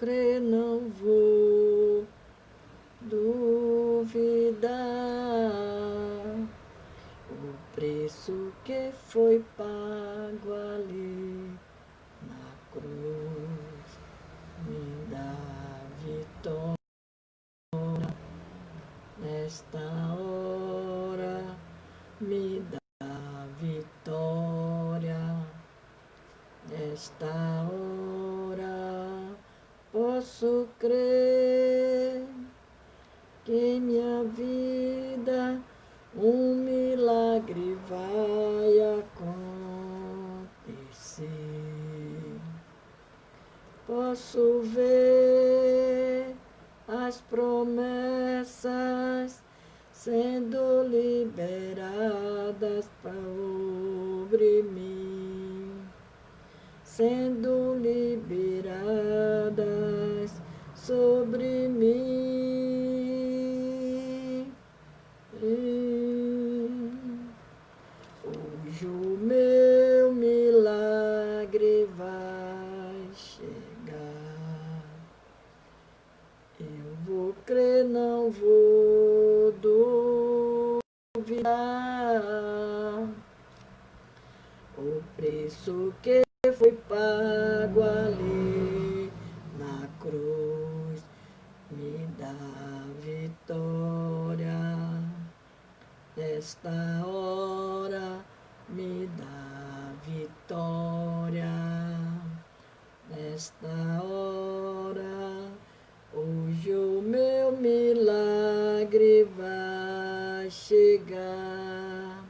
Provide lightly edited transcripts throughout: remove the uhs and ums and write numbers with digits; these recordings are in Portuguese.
crer, não vou duvidar. O preço que foi pago ali na cruz me dá vitória. Nesta hora me dá vitória. Nesta hora posso crer que em minha vida um milagre vai acontecer. Posso ver as promessas sendo liberadas sobre mim, sendo liberadas sobre mim. Hoje o meu milagre vai chegar. Eu vou crer, não vou duvidar. O preço que foi pago ali na cruz me dá vitória. Nesta hora me dá vitória. Nesta hora, hoje o meu milagre vai chegar.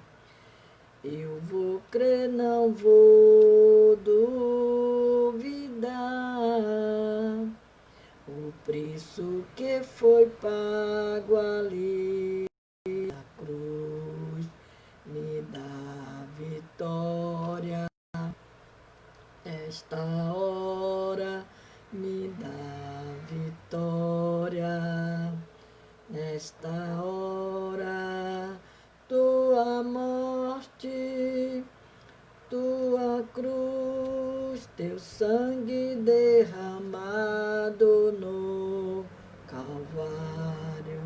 Eu vou crer, não vou duvidar. O preço que foi pago ali na cruz me dá vitória. Esta hora me dá vitória. Nesta hora, tua morte, tua cruz, teu sangue derramado no Calvário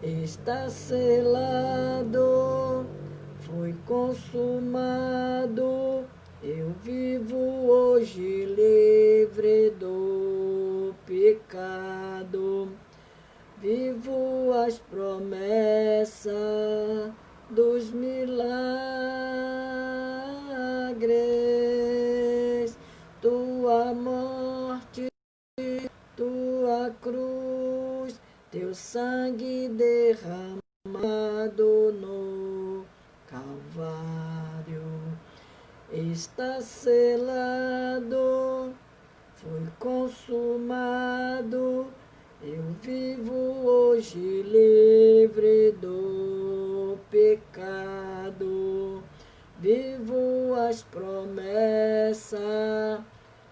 está selado, foi consumado. Eu vivo hoje livre do pecado, vivo as promessas dos milagres. Tua morte, tua cruz, teu sangue derramado no Calvário está selado, foi consumado. Eu vivo hoje livre do pecado, vivo as promessas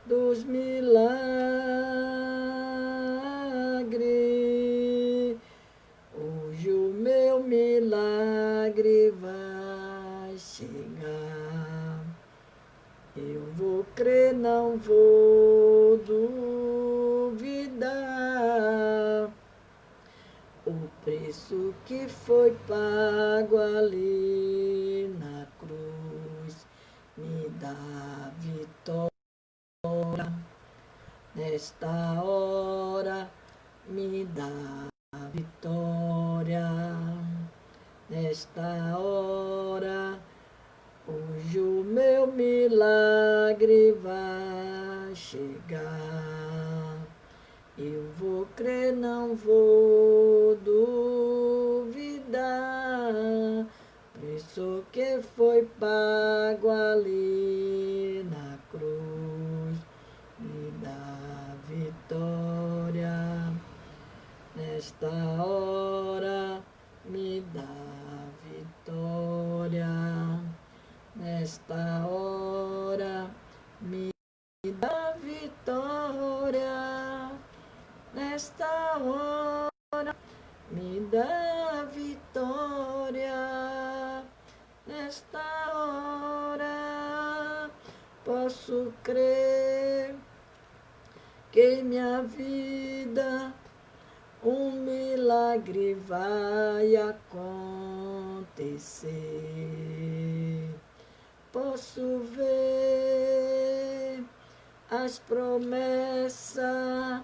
dos milagres. Hoje o meu milagre vai chegar. Eu vou crer, não vou duvidar. O preço que foi pago ali na cruz me dá vitória. Nesta hora me dá vitória. Nesta hora, hoje o meu milagre vai chegar. Eu vou crer, não vou duvidar. Preço que foi pago ali na cruz me dá vitória. Nesta hora me dá vitória. Nesta hora me dá vitória. Nesta hora me dá vitória. Nesta hora posso crer que em minha vida um milagre vai acontecer. Posso ver as promessas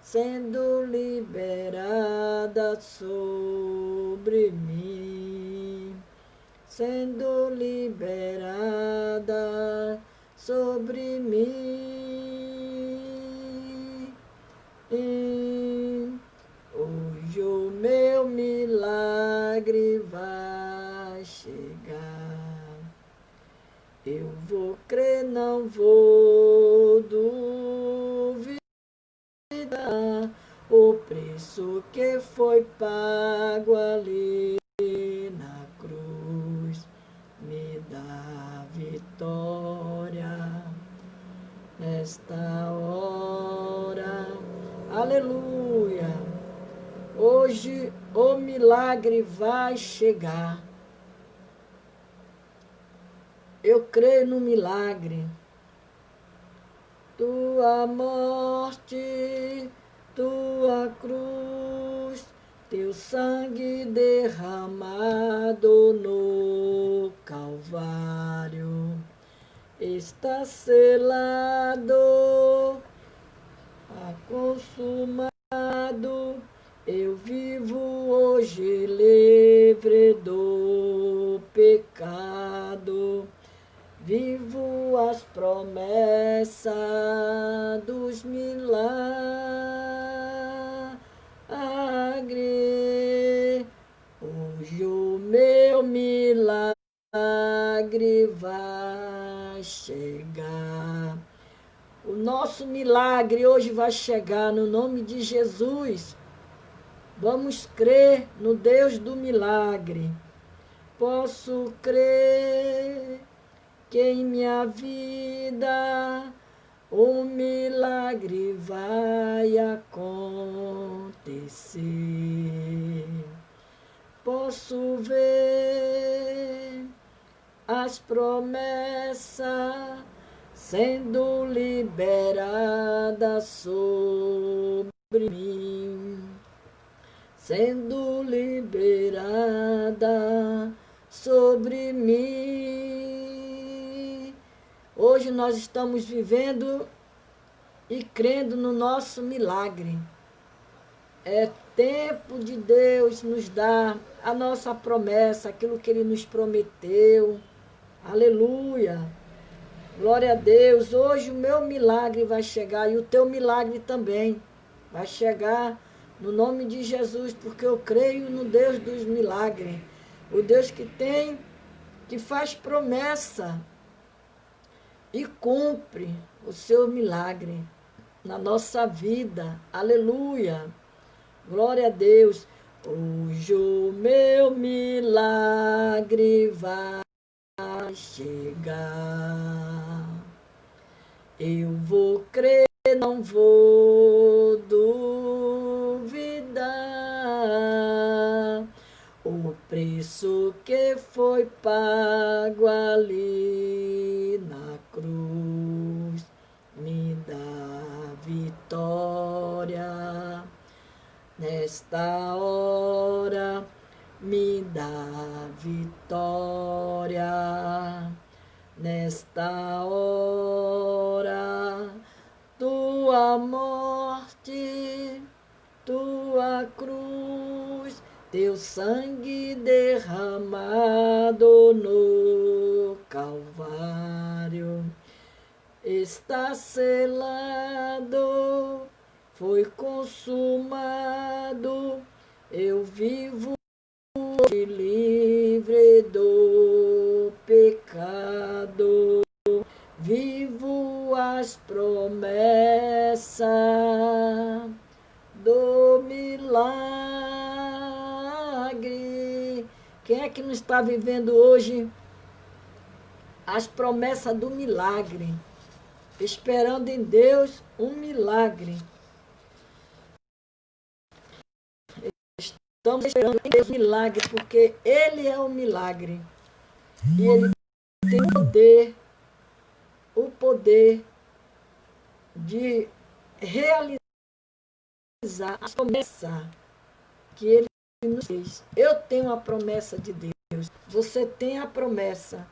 sendo liberadas sobre mim, sendo liberada sobre mim. E hoje o meu milagre vai chegar. Eu vou crer, não vou duvidar. O preço que foi pago ali na cruz me dá vitória nesta hora. Aleluia! Hoje o milagre vai chegar. Eu creio no milagre. Tua morte, tua cruz, teu sangue derramado no Calvário, está selado, consumado. Eu vivo hoje livre do pecado. Vivo as promessas dos milagres. Hoje o meu milagre vai chegar. O nosso milagre hoje vai chegar no nome de Jesus. Vamos crer no Deus do milagre. Posso crer que em minha vida um milagre vai acontecer. Posso ver as promessas sendo liberadas sobre mim, sendo liberada sobre mim. Hoje nós estamos vivendo e crendo no nosso milagre. É tempo de Deus nos dar a nossa promessa, aquilo que Ele nos prometeu. Aleluia! Glória a Deus! Hoje o meu milagre vai chegar e o teu milagre também vai chegar no nome de Jesus, porque eu creio no Deus dos milagres. O Deus que faz promessa e cumpre o seu milagre na nossa vida. Aleluia! Glória a Deus! Hoje o meu milagre vai chegar. Eu vou crer, não vou duvidar. O preço que foi pago ali na cruz me dá vitória. Nesta hora me dá vitória. Nesta hora, tua morte, tua cruz, teu sangue derramado no Calvário, está selado, foi consumado. Eu vivo livre do pecado, vivo as promessas do milagre. Quem é que não está vivendo hoje as promessas do milagre? Esperando em Deus um milagre. Estamos esperando em Deus um milagre, porque Ele é o milagre. E Ele tem o poder de realizar a promessa que Ele nos fez. Eu tenho a promessa de Deus, você tem a promessa.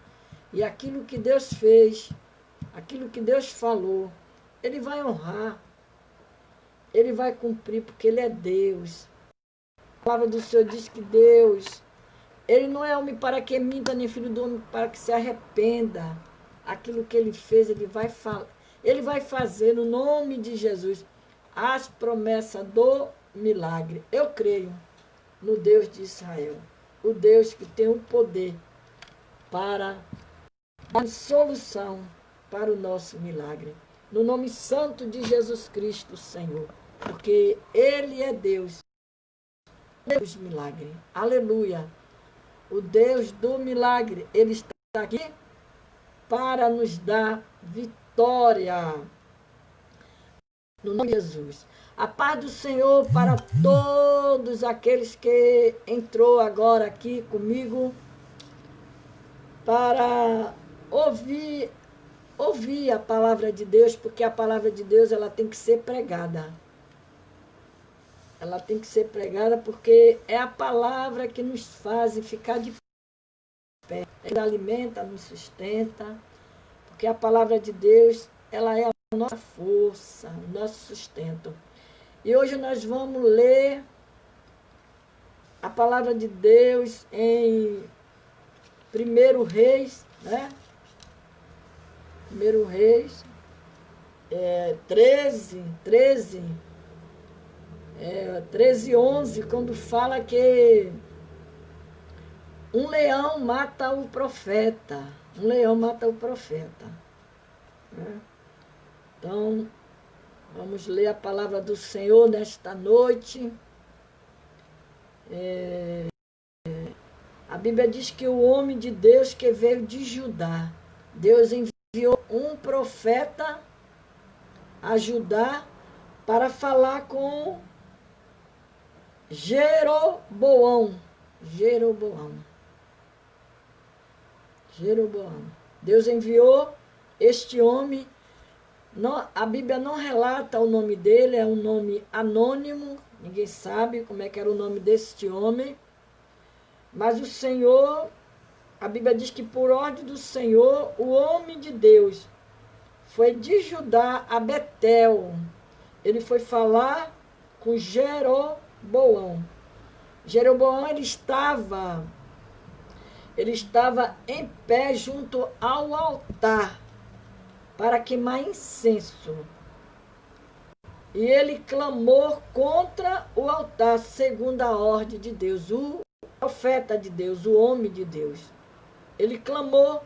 E aquilo que Deus fez, aquilo que Deus falou, Ele vai honrar, Ele vai cumprir, porque Ele é Deus. A palavra do Senhor diz que Deus, Ele não é homem para que minta, nem filho do homem para que se arrependa. Aquilo que Ele fez, Ele vai fazer no nome de Jesus as promessas do milagre. Eu creio no Deus de Israel, o Deus que tem o poder para dar solução para o nosso milagre. No nome santo de Jesus Cristo, Senhor, porque Ele é Deus, Deus do milagre. Aleluia. O Deus do milagre, Ele está aqui para nos dar vitória. No nome de Jesus. A paz do Senhor para todos aqueles que entrou agora aqui comigo para ouvir a palavra de Deus, porque a palavra de Deus ela tem que ser pregada. Ela tem que ser pregada porque é a palavra que nos faz ficar de pé. Ela alimenta, nos sustenta, porque a palavra de Deus ela é a nossa força, o nosso sustento. E hoje nós vamos ler a palavra de Deus em 1 Reis, né? 1 Reis 13:11, quando fala que um leão mata o profeta. Um leão mata o profeta. Né? Então, vamos ler a palavra do Senhor nesta noite. A Bíblia diz que o homem de Deus que veio de Judá, Deus enviou um profeta a Judá para falar com Jeroboão. Deus enviou este homem. Não, a Bíblia não relata o nome dele, é um nome anônimo, ninguém sabe como é que era o nome deste homem. Mas o Senhor, a Bíblia diz que por ordem do Senhor, o homem de Deus foi de Judá a Betel. Ele foi falar com Jeroboão. Jeroboão, ele estava em pé junto ao altar para queimar incenso. E ele clamou contra o altar, segundo a ordem de Deus, o profeta de Deus, o homem de Deus. Ele clamou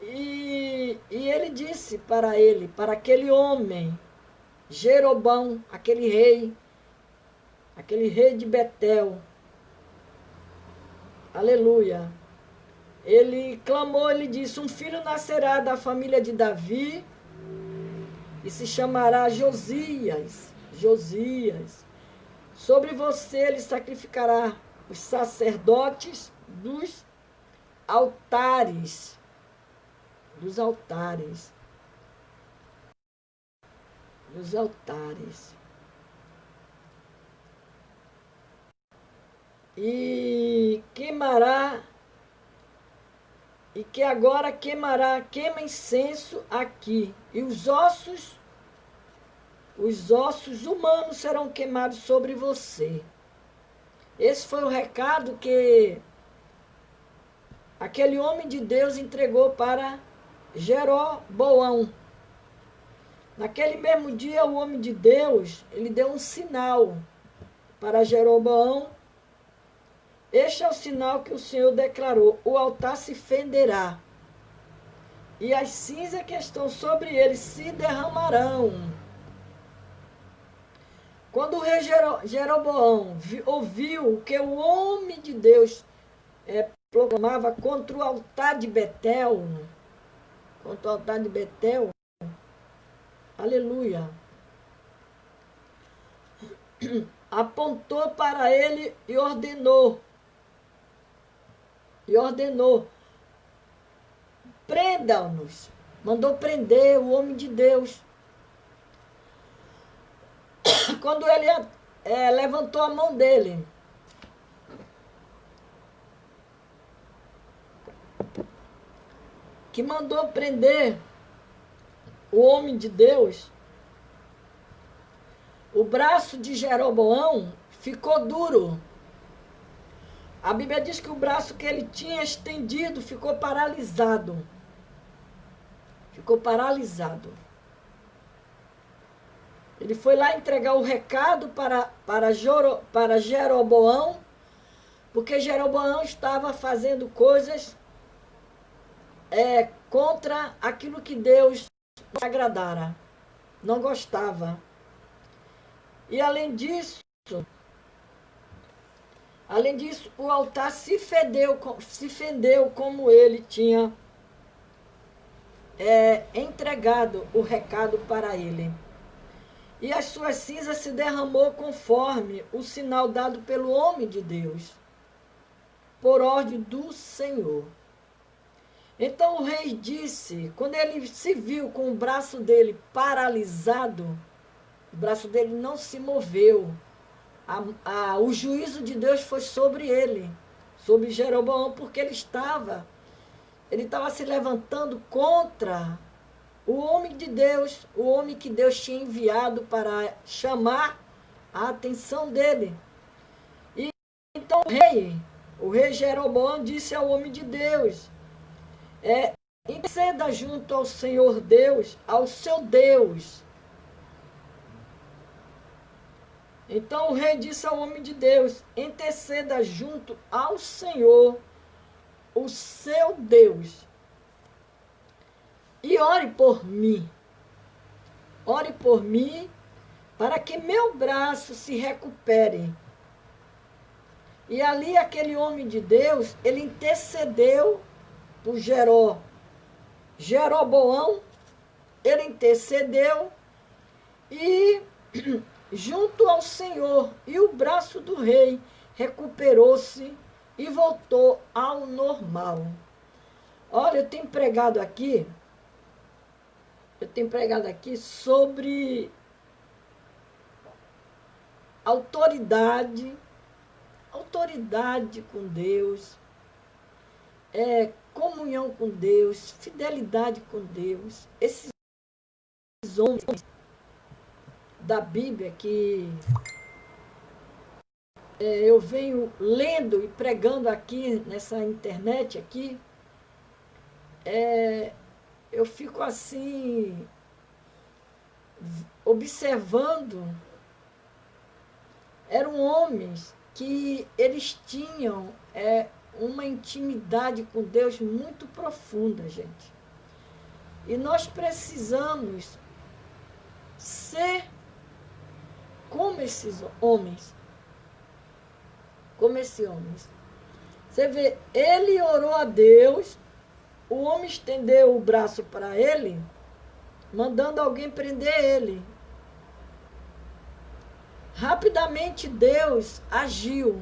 e ele disse para aquele homem, Jeroboão, aquele rei de Betel, aleluia, ele clamou, ele disse, um filho nascerá da família de Davi e se chamará Josias. Sobre você ele sacrificará os sacerdotes dos altares. E queima incenso aqui. E os ossos humanos serão queimados sobre você. Esse foi o recado que aquele homem de Deus entregou para Jeroboão. Naquele mesmo dia, o homem de Deus, ele deu um sinal para Jeroboão. Este é o sinal que o Senhor declarou: o altar se fenderá, e as cinzas que estão sobre ele se derramarão. Quando o rei Jeroboão ouviu o que o homem de Deus proclamava contra o altar de Betel, aleluia, apontou para ele e ordenou, prenda-nos, mandou prender o homem de Deus. quando ele levantou a mão dele, que mandou prender o homem de Deus, o braço de Jeroboão ficou duro. A Bíblia diz que o braço que ele tinha estendido ficou paralisado. Ficou paralisado. Ele foi lá entregar o recado para Jeroboão, porque Jeroboão estava fazendo coisas contra aquilo que Deus não agradara, não gostava. E além disso, o altar se fendeu como ele tinha entregado o recado para ele. E as suas cinzas se derramou conforme o sinal dado pelo homem de Deus, por ordem do Senhor. Então o rei disse, quando ele se viu com o braço dele paralisado, o braço dele não se moveu, o juízo de Deus foi sobre ele, sobre Jeroboão, porque ele estava se levantando contra o homem de Deus, o homem que Deus tinha enviado para chamar a atenção dele. E então o rei Jeroboão disse ao homem de Deus, interceda junto ao Senhor Deus, ao seu Deus. Então o rei disse ao homem de Deus, interceda junto ao Senhor, o seu Deus, e ore por mim para que meu braço se recupere. E ali aquele homem de Deus, ele intercedeu por Jeroboão, ele intercedeu e junto ao Senhor, e o braço do rei recuperou-se e voltou ao normal. Olha, eu tenho pregado aqui sobre autoridade com Deus, comunhão com Deus, fidelidade com Deus. Esses homens da Bíblia que eu venho lendo e pregando aqui nessa internet aqui, eu fico assim observando. Eram homens que eles tinham uma intimidade com Deus muito profunda, gente. E nós precisamos ser como esses homens. Como esses homens. Você vê, ele orou a Deus, o homem estendeu o braço para ele, mandando alguém prender ele. Rapidamente Deus agiu,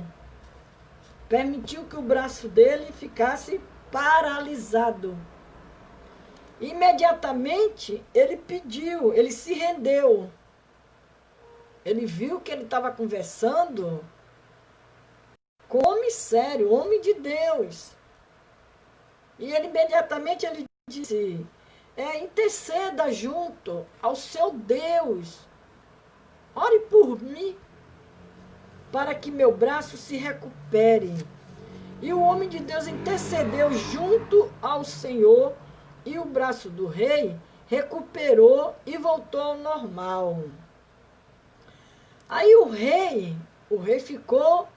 permitiu que o braço dele ficasse paralisado. Imediatamente ele pediu, ele se rendeu. Ele viu que ele estava conversando com um homem sério, homem de Deus. E ele imediatamente ele disse, interceda junto ao seu Deus. Ore por mim, para que meu braço se recupere. E o homem de Deus intercedeu junto ao Senhor, e o braço do rei recuperou e voltou ao normal. Aí o rei ficou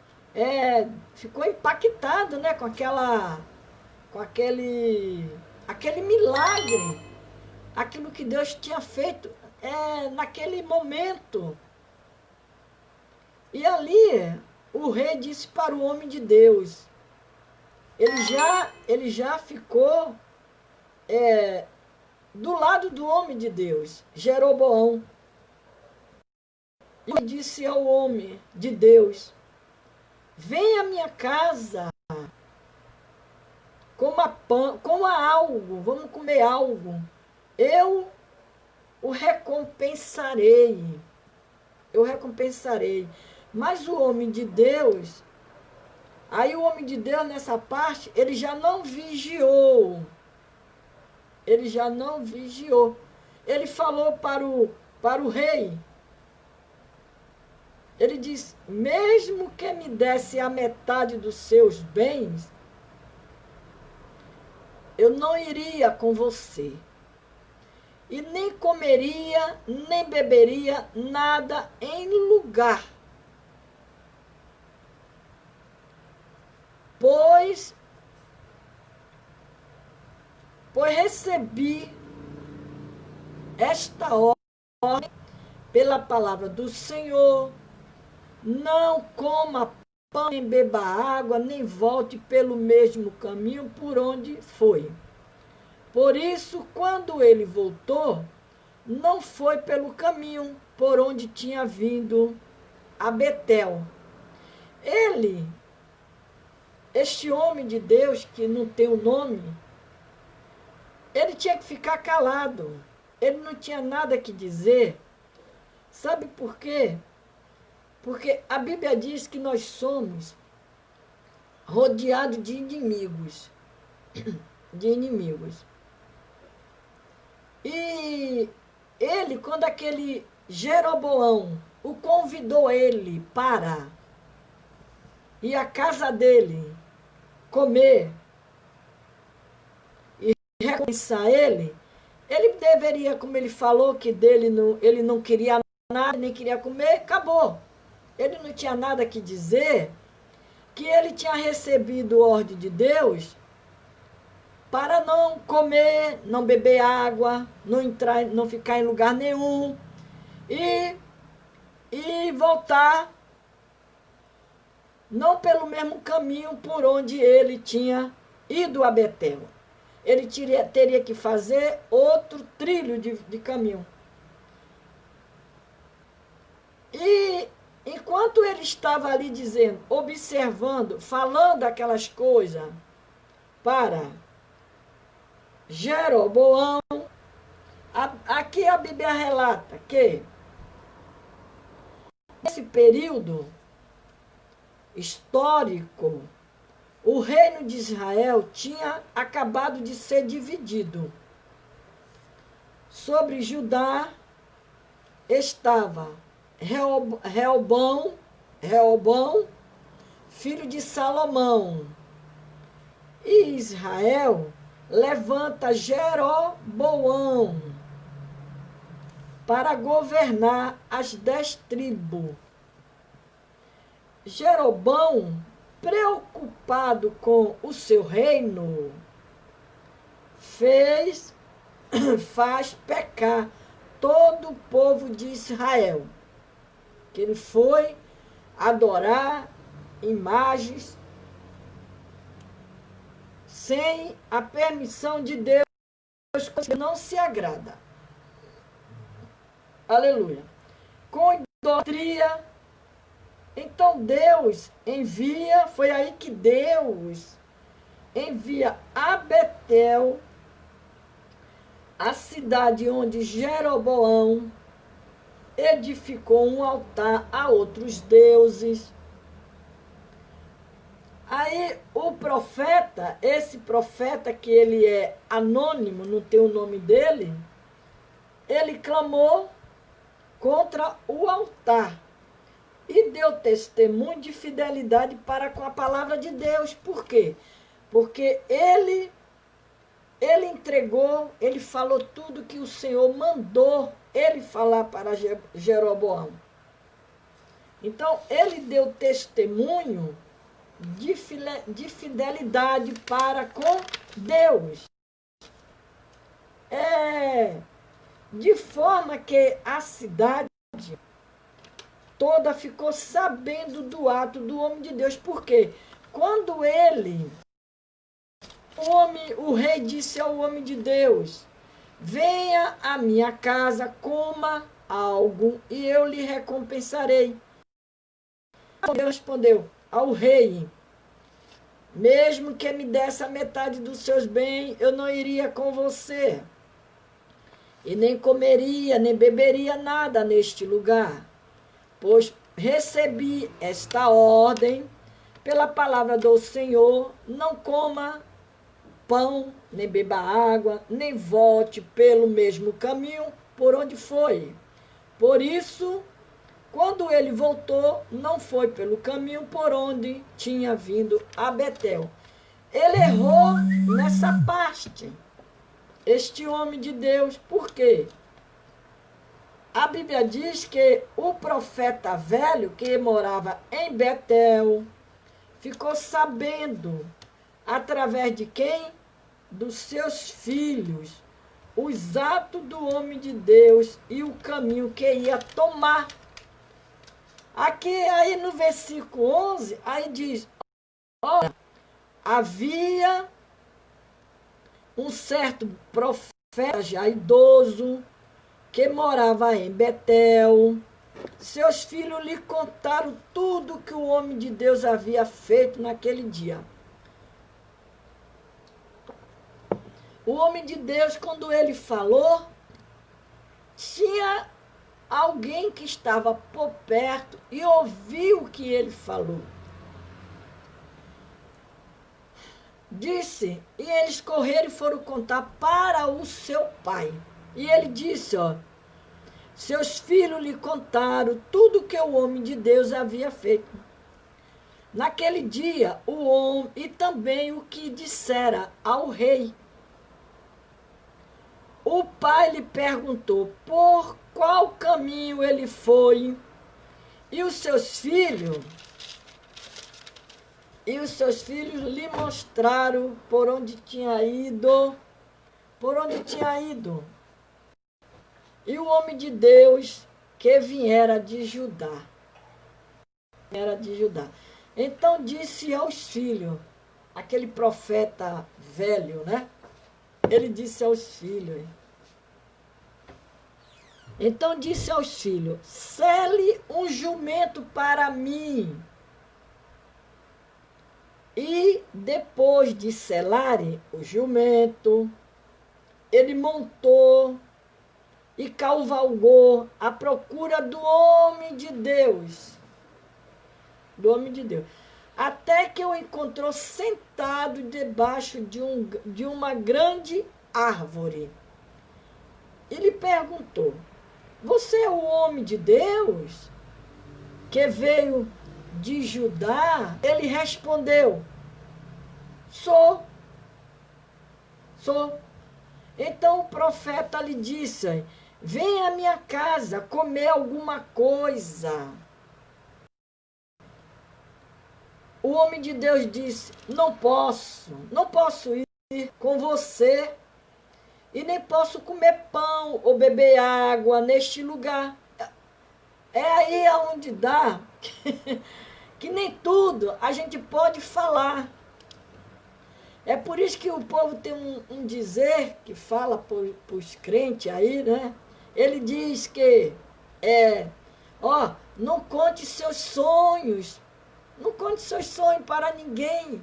impactado, né, com aquele milagre, aquilo que Deus tinha feito naquele momento. E ali o rei disse para o homem de Deus, ele já ficou do lado do homem de Deus, Jeroboão. E disse ao homem de Deus, venha à minha casa, coma algo, vamos comer algo, eu o recompensarei. eu recompensarei. Mas o homem de Deus, aí o homem de Deus nessa parte, ele já não vigiou. Ele já não vigiou. Ele falou para o rei, ele diz, mesmo que me desse a metade dos seus bens, eu não iria com você. E nem comeria, nem beberia nada em lugar. Pois recebi esta ordem pela palavra do Senhor, não coma pão, nem beba água, nem volte pelo mesmo caminho por onde foi. Por isso, quando ele voltou, não foi pelo caminho por onde tinha vindo a Betel. Este homem de Deus, que não tem o nome, ele tinha que ficar calado. Ele não tinha nada que dizer. Sabe por quê? Porque a Bíblia diz que nós somos rodeados de inimigos. De inimigos. E ele, quando aquele Jeroboão o convidou ele para ir à casa dele comer e recompensar ele deveria, como ele falou, que ele não queria nada, nem queria comer, acabou. Ele não tinha nada que dizer, que ele tinha recebido ordem de Deus para não comer, não beber água, não ficar em lugar nenhum e voltar não pelo mesmo caminho por onde ele tinha ido a Betel. Ele teria que fazer outro trilho de caminho. E enquanto ele estava ali dizendo, observando, falando aquelas coisas para Jeroboão, aqui a Bíblia relata que nesse período histórico, o reino de Israel tinha acabado de ser dividido. Sobre Judá estava Reobão, filho de Salomão. E Israel levanta Jeroboão para governar as 10 tribos. Jeroboão, preocupado com o seu reino, faz pecar todo o povo de Israel. Que ele foi adorar imagens sem a permissão de Deus, que não se agrada. Aleluia. Com idolatria. Então Deus envia, foi aí que Deus envia a Betel, a cidade onde Jeroboão edificou um altar a outros deuses. Aí o profeta, esse profeta que ele é anônimo, não tem o nome dele, ele clamou contra o altar e deu testemunho de fidelidade para com a palavra de Deus. Por quê? Porque ele entregou, ele falou tudo que o Senhor mandou ele falar para Jeroboão. Então, ele deu testemunho de fidelidade para com Deus. De forma que a cidade toda ficou sabendo do ato do homem de Deus. Por quê? Quando o rei disse ao homem de Deus, venha à minha casa, coma algo e eu lhe recompensarei. Deus respondeu ao rei, mesmo que me desse a metade dos seus bens, eu não iria com você. E nem comeria, nem beberia nada neste lugar. pois recebi esta ordem pela palavra do Senhor, não coma pão, nem beba água, nem volte pelo mesmo caminho por onde foi. Por isso, quando ele voltou, não foi pelo caminho por onde tinha vindo a Betel. Ele errou nessa parte, este homem de Deus. Por quê? A Bíblia diz que o profeta velho, que morava em Betel, ficou sabendo, através de quem? Dos seus filhos, os atos do homem de Deus e o caminho que ia tomar. Aqui, aí no versículo 11, aí diz, olha, havia um certo profeta já idoso, que morava em Betel. Seus filhos lhe contaram tudo que o homem de Deus havia feito naquele dia. O homem de Deus, quando ele falou, tinha alguém que estava por perto e ouviu o que ele falou. Disse, e eles correram e foram contar para o seu pai. E ele disse, ó, seus filhos lhe contaram tudo que o homem de Deus havia feito. Naquele dia, o homem, e também o que dissera ao rei. O pai lhe perguntou por qual caminho ele foi, e os seus filhos lhe mostraram por onde tinha ido, E o homem de Deus que viera de Judá. Então disse aos filhos, aquele profeta velho, né? Ele disse aos filhos. Então disse aos filhos, sele um jumento para mim. E depois de selarem o jumento, ele montou e cavalgou à procura do homem de Deus. Até que o encontrou sentado debaixo de uma grande árvore. E lhe perguntou, você é o homem de Deus que veio de Judá? Ele respondeu, sou. Então o profeta lhe disse, vem à minha casa comer alguma coisa. O homem de Deus disse, não posso ir com você e nem posso comer pão ou beber água neste lugar. É aí aonde dá que nem tudo a gente pode falar. É por isso que o povo tem um dizer que fala para os crentes aí, né? Ele diz que, não conte seus sonhos. Não conte seus sonhos para ninguém.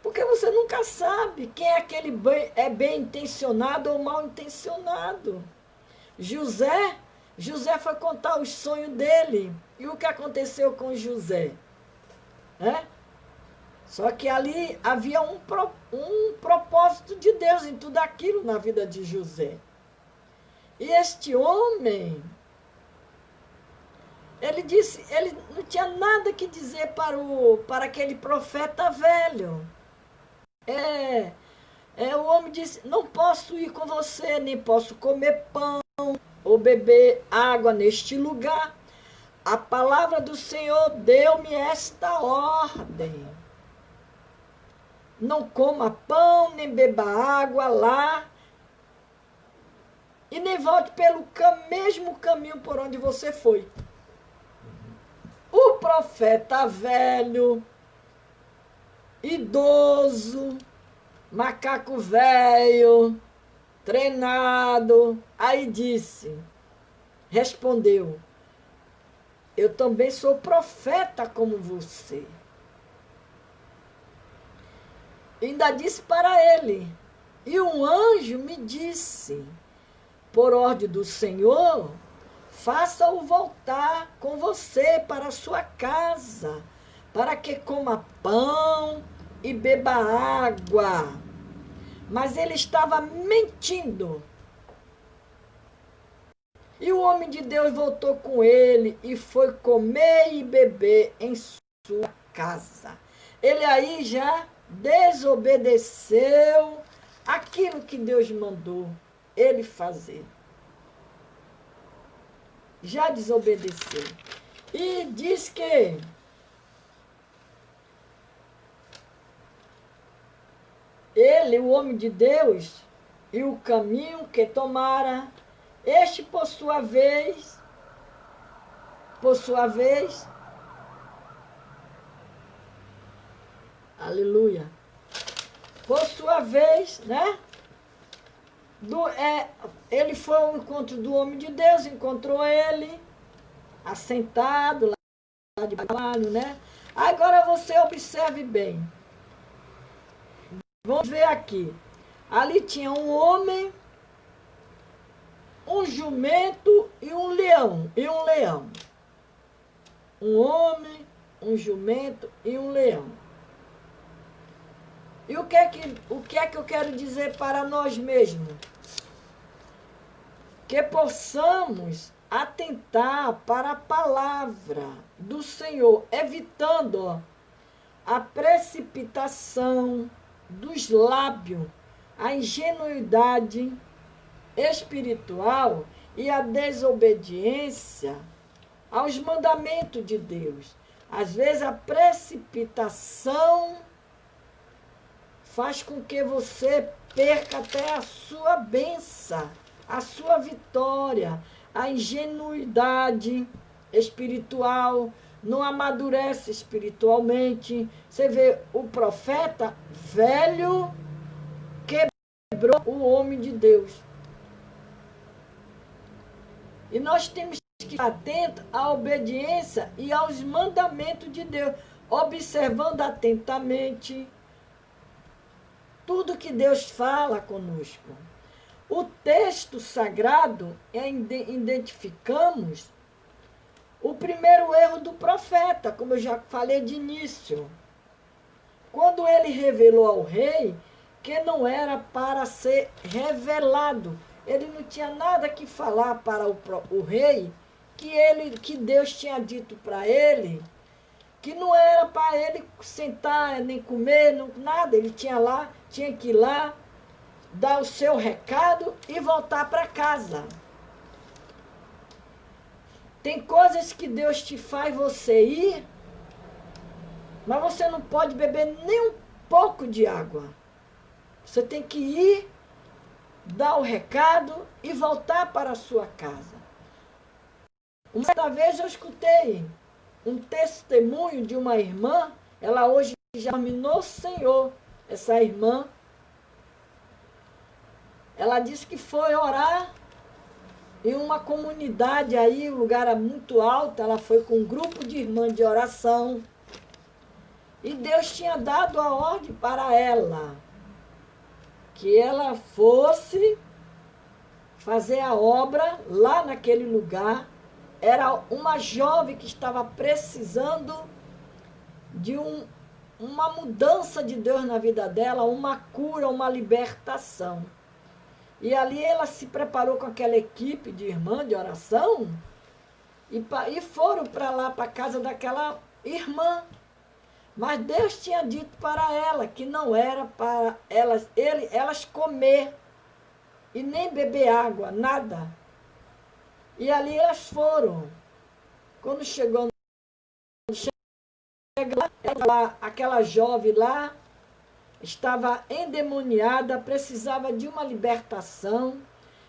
Porque você nunca sabe quem é aquele bem intencionado ou mal intencionado. José foi contar os sonhos dele. E o que aconteceu com José? Só que ali havia um propósito de Deus em tudo aquilo na vida de José. E este homem, ele disse, ele não tinha nada que dizer para aquele profeta velho. O homem disse, não posso ir com você, nem posso comer pão ou beber água neste lugar. A palavra do Senhor deu-me esta ordem. Não coma pão, nem beba água lá, e nem volte pelo mesmo caminho por onde você foi. O profeta velho, idoso, macaco velho, treinado, aí respondeu, eu também sou profeta como você. Ainda disse para ele, e um anjo me disse, por ordem do Senhor, faça-o voltar com você para a sua casa, para que coma pão e beba água. Mas ele estava mentindo. E o homem de Deus voltou com ele e foi comer e beber em sua casa. Ele aí já desobedeceu aquilo que Deus mandou ele fazer. Já desobedeceu. E diz que ele, o homem de Deus, e o caminho que tomara, este por sua vez, aleluia, por sua vez, né? Ele foi ao encontro do homem de Deus, encontrou ele, assentado lá de trabalho, né? Agora você observe bem. Vamos ver aqui. Ali tinha um homem, um jumento e um leão. Um homem, um jumento e um leão. E o que é que eu quero dizer para nós mesmos? Que possamos atentar para a palavra do Senhor, evitando a precipitação dos lábios, a ingenuidade espiritual e a desobediência aos mandamentos de Deus. Às vezes a precipitação faz com que você perca até a sua bênção, a sua vitória, a ingenuidade espiritual, não amadurece espiritualmente. Você vê o profeta velho quebrou o homem de Deus. E nós temos que estar atentos à obediência e aos mandamentos de Deus, observando atentamente tudo que Deus fala conosco. O texto sagrado, identificamos o primeiro erro do profeta, como eu já falei de início. Quando ele revelou ao rei que não era para ser revelado, ele não tinha nada que falar para o rei, que Deus tinha dito para ele, que não era para ele sentar, nem comer, nada. Ele tinha que ir lá, dar o seu recado e voltar para casa. Tem coisas que Deus te faz você ir, mas você não pode beber nem um pouco de água. Você tem que ir, dar o recado e voltar para a sua casa. Uma vez eu escutei um testemunho de uma irmã, ela hoje já terminou o Senhor, essa irmã. Ela disse que foi orar em uma comunidade aí, um lugar muito alto. Ela foi com um grupo de irmãs de oração. E Deus tinha dado a ordem para ela, que ela fosse fazer a obra lá naquele lugar. Era uma jovem que estava precisando de uma mudança de Deus na vida dela, uma cura, uma libertação. E ali ela se preparou com aquela equipe de irmã de oração e foram para lá, para a casa daquela irmã. Mas Deus tinha dito para ela que não era para elas comer e nem beber água, nada. E ali elas foram. Quando chegou lá, aquela jovem lá estava endemoniada, precisava de uma libertação.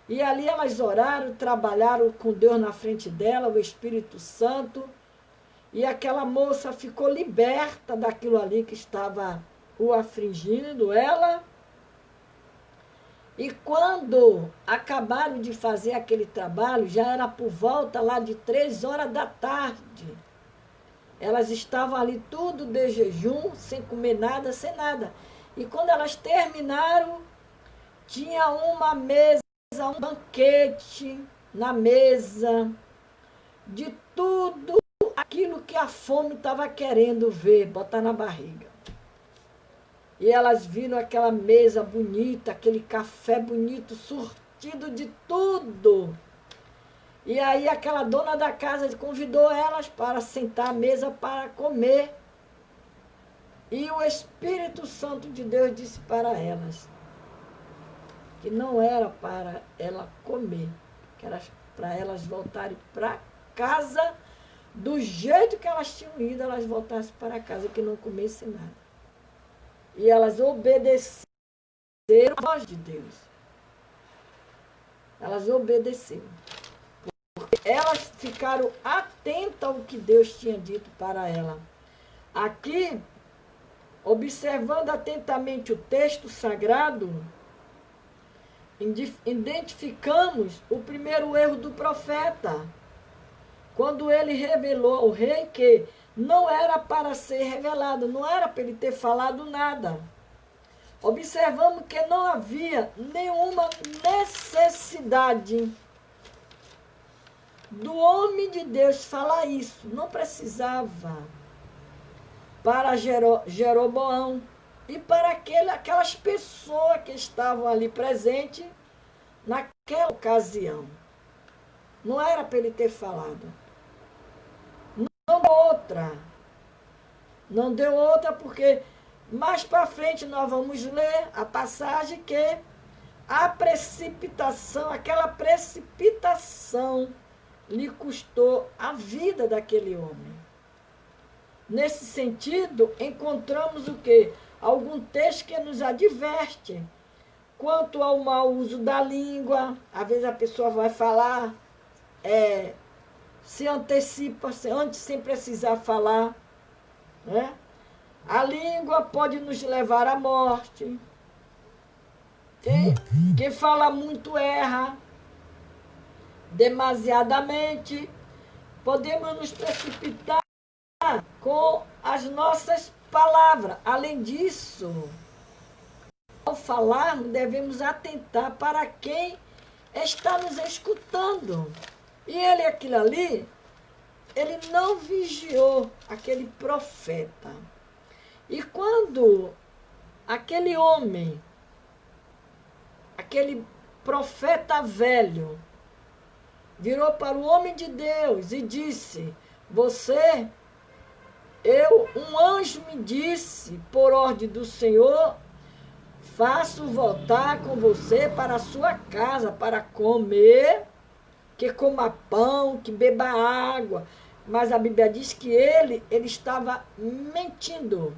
E ali elas oraram, trabalharam com Deus na frente dela, o Espírito Santo. E aquela moça ficou liberta daquilo ali que estava o afligindo ela. E quando acabaram de fazer aquele trabalho, já era por volta lá de 3 horas da tarde. Elas estavam ali tudo de jejum, sem comer nada, sem nada. E quando elas terminaram, tinha uma mesa, um banquete na mesa, de tudo aquilo que a fome estava querendo ver, botar na barriga. E elas viram aquela mesa bonita, aquele café bonito, surtido de tudo. E aí aquela dona da casa convidou elas para sentar à mesa para comer. E o Espírito Santo de Deus disse para elas que não era para ela comer, que era para elas voltarem para casa do jeito que elas tinham ido, elas voltassem para casa, que não comessem nada. E elas obedeceram a voz de Deus. Elas obedeceram. Porque elas ficaram atentas ao que Deus tinha dito para ela. Aqui, observando atentamente o texto sagrado, identificamos o primeiro erro do profeta, quando ele revelou ao rei que não era para ser revelado, não era para ele ter falado nada. Observamos que não havia nenhuma necessidade do homem de Deus falar isso, não precisava para Jeroboão e para aquelas pessoas que estavam ali presentes naquela ocasião. Não era para ele ter falado. Não deu outra. Não deu outra porque mais para frente nós vamos ler a passagem que a precipitação, aquela precipitação lhe custou a vida daquele homem. Nesse sentido, encontramos o quê? Algum texto que nos adverte quanto ao mau uso da língua. Às vezes a pessoa vai falar, se antecipa, antes sem precisar falar, né? A língua pode nos levar à morte. Quem fala muito erra. Demasiadamente, podemos nos precipitar com as nossas palavras. Além disso, ao falarmos, devemos atentar para quem está nos escutando. E ele, aquilo ali, ele não vigiou aquele profeta. E quando aquele homem, aquele profeta velho, virou para o homem de Deus e disse: um anjo me disse, por ordem do Senhor, faço voltar com você para a sua casa, para comer, que coma pão, que beba água. Mas a Bíblia diz que ele estava mentindo.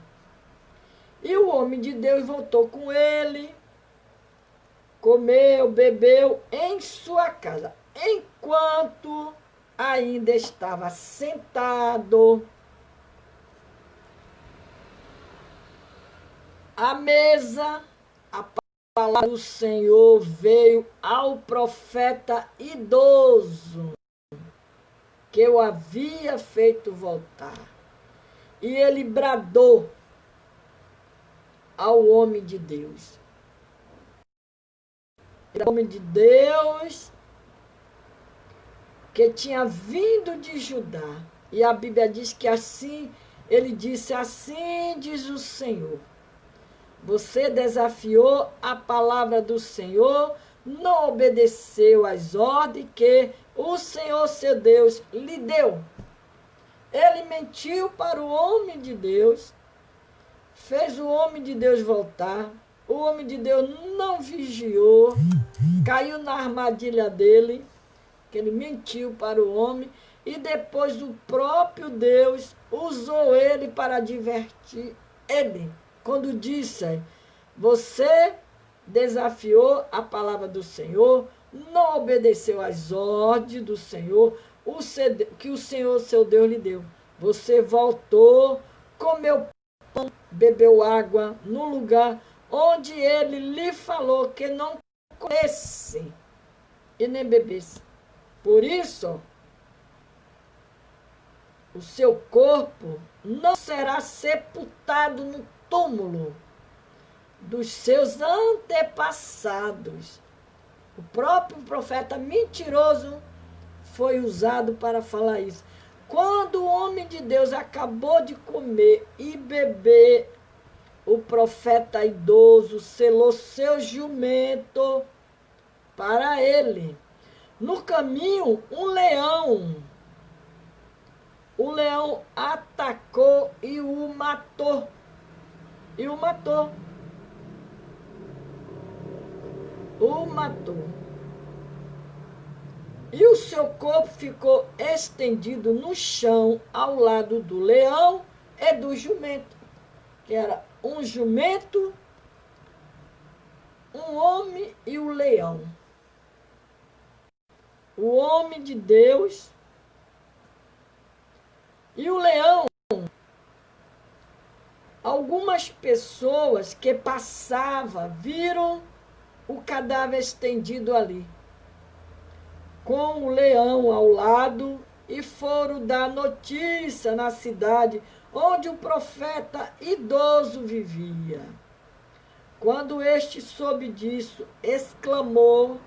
E o homem de Deus voltou com ele, comeu, bebeu em sua casa, enquanto ainda estava sentado à mesa. A palavra do Senhor veio ao profeta idoso, que eu havia feito voltar. E ele bradou ao homem de Deus. O homem de Deus que tinha vindo de Judá. E a Bíblia diz que assim, ele disse: assim diz o Senhor. Você desafiou a palavra do Senhor, não obedeceu às ordens que o Senhor, seu Deus, lhe deu. Ele mentiu para o homem de Deus, fez o homem de Deus voltar. O homem de Deus não vigiou, caiu na armadilha dele, que ele mentiu para o homem, e depois o próprio Deus usou ele para advertir ele. Quando disse: você desafiou a palavra do Senhor, não obedeceu às ordens do Senhor, que o Senhor, seu Deus, lhe deu. Você voltou, comeu pão, bebeu água no lugar onde ele lhe falou que não comesse e nem bebesse. Por isso, o seu corpo não será sepultado no túmulo dos seus antepassados. O próprio profeta mentiroso foi usado para falar isso. Quando o homem de Deus acabou de comer e beber, o profeta idoso selou seu jumento para ele. No caminho, o leão atacou e o matou. E o matou. O matou. E o seu corpo ficou estendido no chão ao lado do leão e do jumento. Que era um jumento, um homem e o leão. O homem de Deus e o leão. Algumas pessoas que passavam viram o cadáver estendido ali, com o leão ao lado, e foram dar notícia na cidade onde o profeta idoso vivia. Quando este soube disso, exclamou,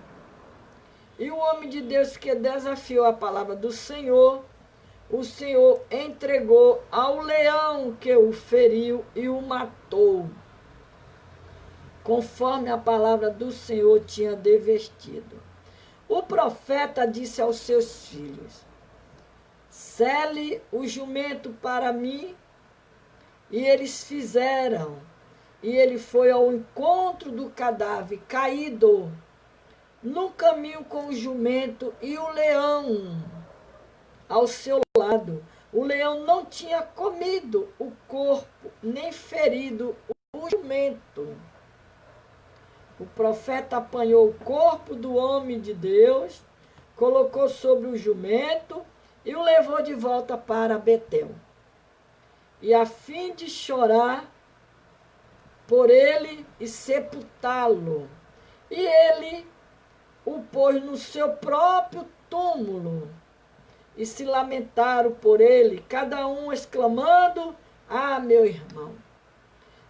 e o homem de Deus que desafiou a palavra do Senhor, o Senhor entregou ao leão que o feriu e o matou, conforme a palavra do Senhor tinha devestido. O profeta disse aos seus filhos, sele o jumento para mim, e eles fizeram. E ele foi ao encontro do cadáver caído, no caminho com o jumento e o leão ao seu lado. O leão não tinha comido o corpo, nem ferido o jumento. O profeta apanhou o corpo do homem de Deus, colocou sobre o jumento e o levou de volta para Betel. E a fim de chorar por ele e sepultá-lo. E ele o pôs no seu próprio túmulo. E se lamentaram por ele, cada um exclamando, ah, meu irmão.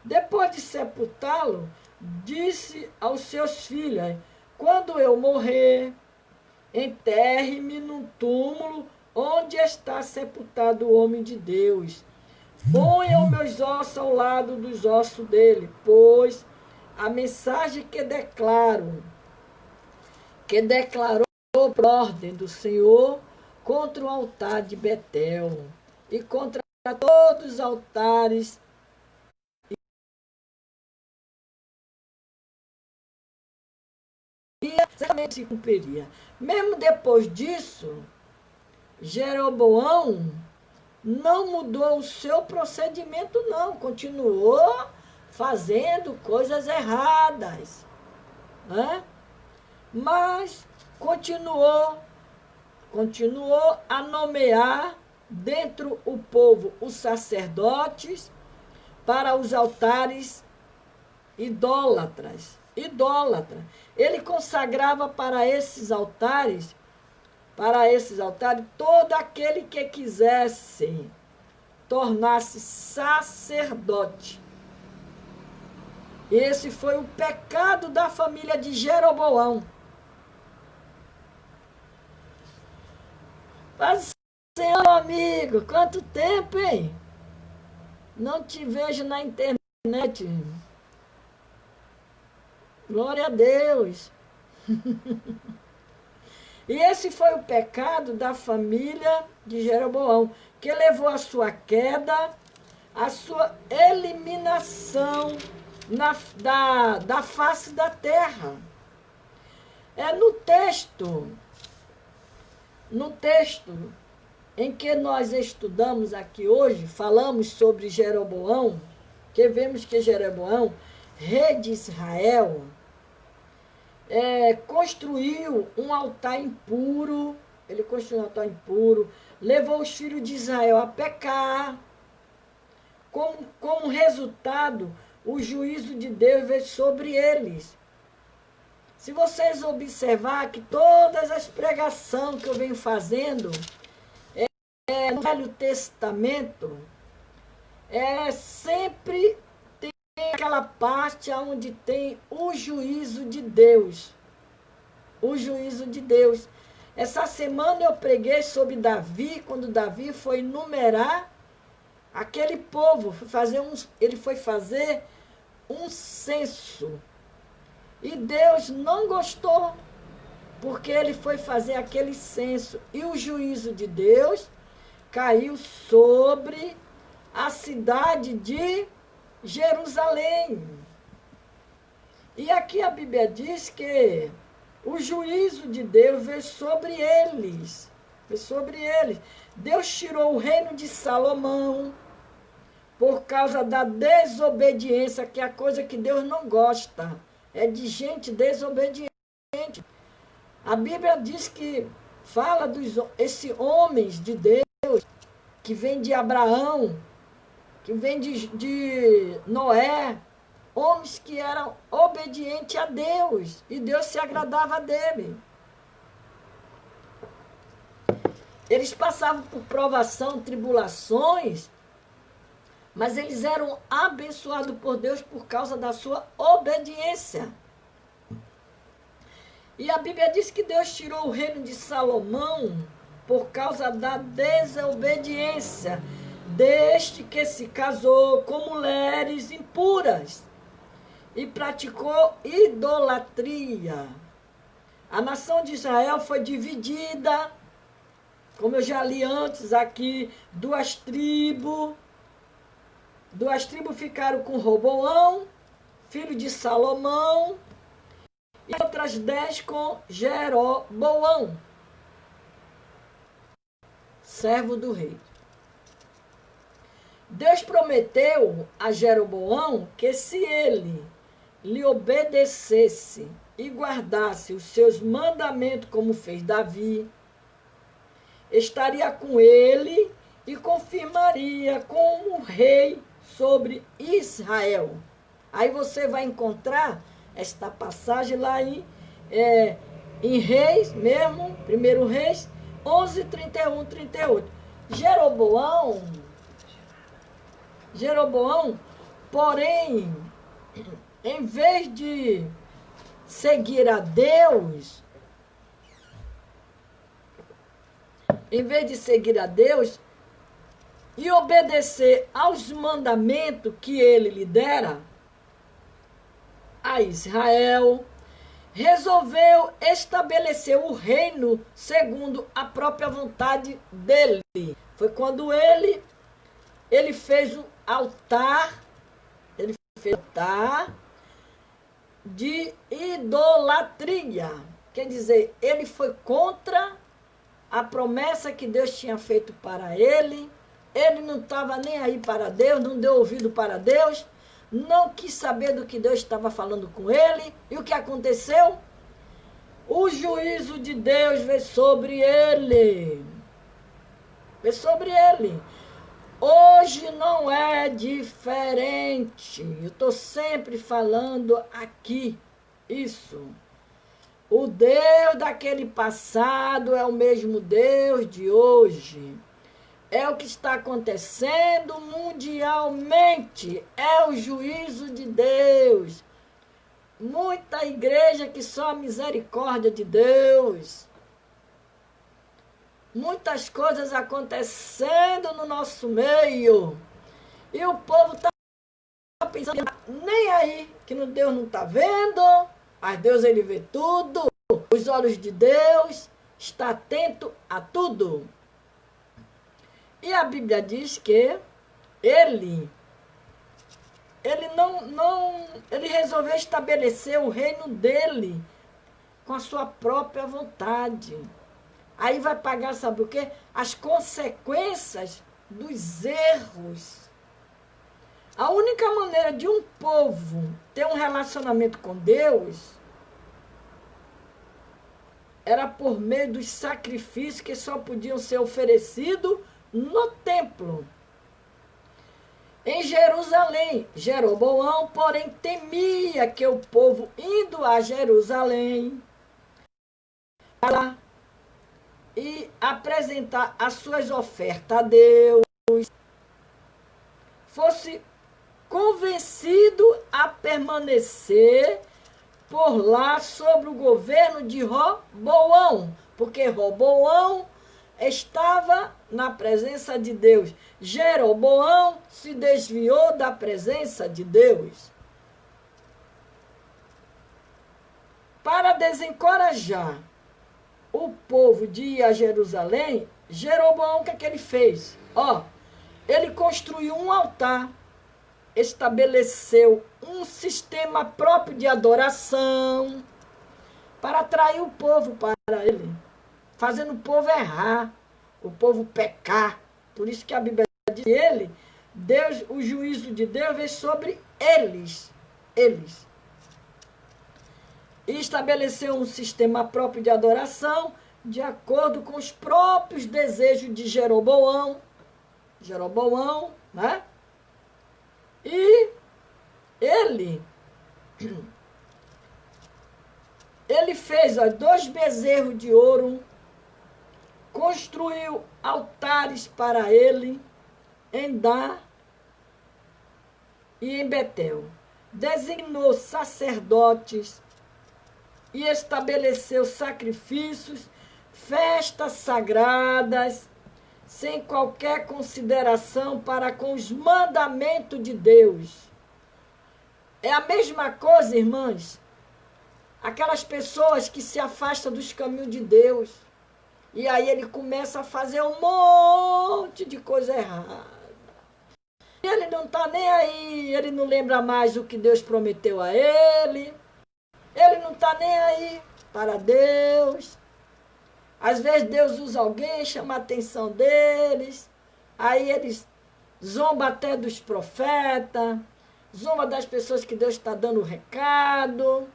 Depois de sepultá-lo, disse aos seus filhos, quando eu morrer, enterre-me num túmulo onde está sepultado o homem de Deus. Ponham meus ossos ao lado dos ossos dele, pois a mensagem que declarou por ordem do Senhor contra o altar de Betel e contra todos os altares certamente se cumpriria. Mesmo depois disso, Jeroboão não mudou o seu procedimento, não. Continuou fazendo coisas erradas, né? Mas continuou a nomear dentro o povo os sacerdotes para os altares idólatras. Ele consagrava para esses altares, todo aquele que quisesse tornar-se sacerdote. Esse foi o pecado da família de Jeroboão. Mas, Senhor amigo, quanto tempo, hein? Não te vejo na internet. Glória a Deus. E esse foi o pecado da família de Jeroboão, que levou a sua queda, a sua eliminação da face da terra. É no texto em que nós estudamos aqui hoje, falamos sobre Jeroboão, que vemos que Jeroboão, rei de Israel, construiu um altar impuro, levou os filhos de Israel a pecar. Como resultado, o juízo de Deus veio sobre eles. Se vocês observar que todas as pregações que eu venho fazendo no Velho Testamento, sempre tem aquela parte onde tem o juízo de Deus. O juízo de Deus. Essa semana eu preguei sobre Davi, quando Davi foi numerar aquele povo, ele foi fazer um censo. E Deus não gostou, porque ele foi fazer aquele censo. E o juízo de Deus caiu sobre a cidade de Jerusalém. E aqui a Bíblia diz que o juízo de Deus veio sobre eles. Veio sobre eles. Deus tirou o reino de Salomão por causa da desobediência, que é a coisa que Deus não gosta. É de gente desobediente. A Bíblia diz que fala esses homens de Deus, que vem de Abraão, que vem de Noé, homens que eram obedientes a Deus, e Deus se agradava dele. Eles passavam por provação, tribulações, mas eles eram abençoados por Deus por causa da sua obediência. E a Bíblia diz que Deus tirou o reino de Salomão por causa da desobediência deste que se casou com mulheres impuras e praticou idolatria. A nação de Israel foi dividida, como eu já li antes aqui, duas tribos. Duas tribos ficaram com Roboão, filho de Salomão, e outras 10 com Jeroboão, servo do rei. Deus prometeu a Jeroboão que se ele lhe obedecesse e guardasse os seus mandamentos como fez Davi, estaria com ele e confirmaria como rei sobre Israel. Aí você vai encontrar esta passagem lá em Reis mesmo, 1 Reis 11, 31, 38. Jeroboão, porém, em vez de seguir a Deus, e obedecer aos mandamentos que ele lhe dera a Israel, resolveu estabelecer o reino segundo a própria vontade dele. Foi quando ele fez o altar, de idolatria. Quer dizer, ele foi contra a promessa que Deus tinha feito para ele. Ele não estava nem aí para Deus, não deu ouvido para Deus, não quis saber do que Deus estava falando com ele. E o que aconteceu? O juízo de Deus veio sobre ele. Veio sobre ele. Hoje não é diferente. Eu estou sempre falando aqui isso. O Deus daquele passado é o mesmo Deus de hoje. É o que está acontecendo mundialmente. É o juízo de Deus. Muita igreja que só a misericórdia de Deus. Muitas coisas acontecendo no nosso meio. E o povo está pensando, nem aí, que Deus não está vendo. Mas Deus, ele vê tudo. Os olhos de Deus estão atentos a tudo. E a Bíblia diz que ele resolveu estabelecer o reino dele com a sua própria vontade. Aí vai pagar, sabe o quê? As consequências dos erros. A única maneira de um povo ter um relacionamento com Deus era por meio dos sacrifícios que só podiam ser oferecidos no templo. Em Jerusalém, Jeroboão, porém, temia que o povo indo a Jerusalém e apresentar as suas ofertas a Deus, fosse convencido a permanecer por lá sobre o governo de Roboão, porque Roboão estava na presença de Deus. Jeroboão se desviou da presença de Deus. Para desencorajar o povo de ir a Jerusalém, Jeroboão, o que é que ele fez? Ele construiu um altar, estabeleceu um sistema próprio de adoração para atrair o povo para ele, fazendo o povo errar, o povo pecar. Por isso que a Bíblia diz que Deus, o juízo de Deus veio sobre eles. E estabeleceu um sistema próprio de adoração, de acordo com os próprios desejos de Jeroboão, né? E ele fez 2 bezerros de ouro, construiu altares para ele em Dan e em Betel. Designou sacerdotes e estabeleceu sacrifícios, festas sagradas, sem qualquer consideração para com os mandamentos de Deus. É a mesma coisa, irmãs, aquelas pessoas que se afastam dos caminhos de Deus, e aí ele começa a fazer um monte de coisa errada. E ele não está nem aí, ele não lembra mais o que Deus prometeu a ele, ele não está nem aí para Deus. Às vezes Deus usa alguém, chama a atenção deles, aí eles zombam até dos profetas, zombam das pessoas que Deus está dando o recado.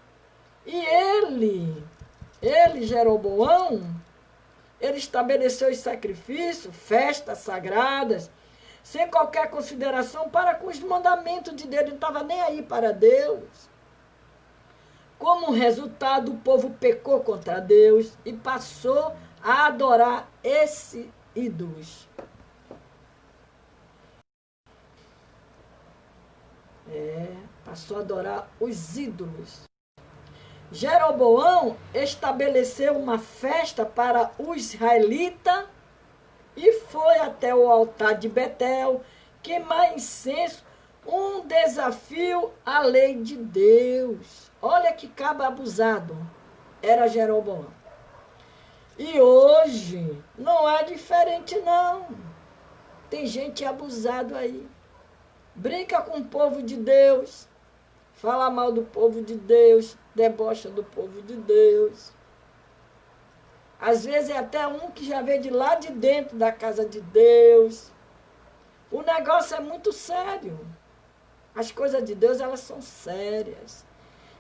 E ele, Jeroboão, ele estabeleceu os sacrifícios, festas sagradas, sem qualquer consideração para com os mandamentos de Deus, ele não estava nem aí para Deus. Como resultado, o povo pecou contra Deus e passou a adorar esses ídolos. Passou a adorar os ídolos. Jeroboão estabeleceu uma festa para os israelitas e foi até o altar de Betel queimar incenso, um desafio à lei de Deus. Olha que cabo abusado era Jeroboão. E hoje não é diferente, não. Tem gente abusado aí. Brinca com o povo de Deus, fala mal do povo de Deus, debocha do povo de Deus. Às vezes é até um que já veio de lá de dentro da casa de Deus. O negócio é muito sério. As coisas de Deus, elas são sérias.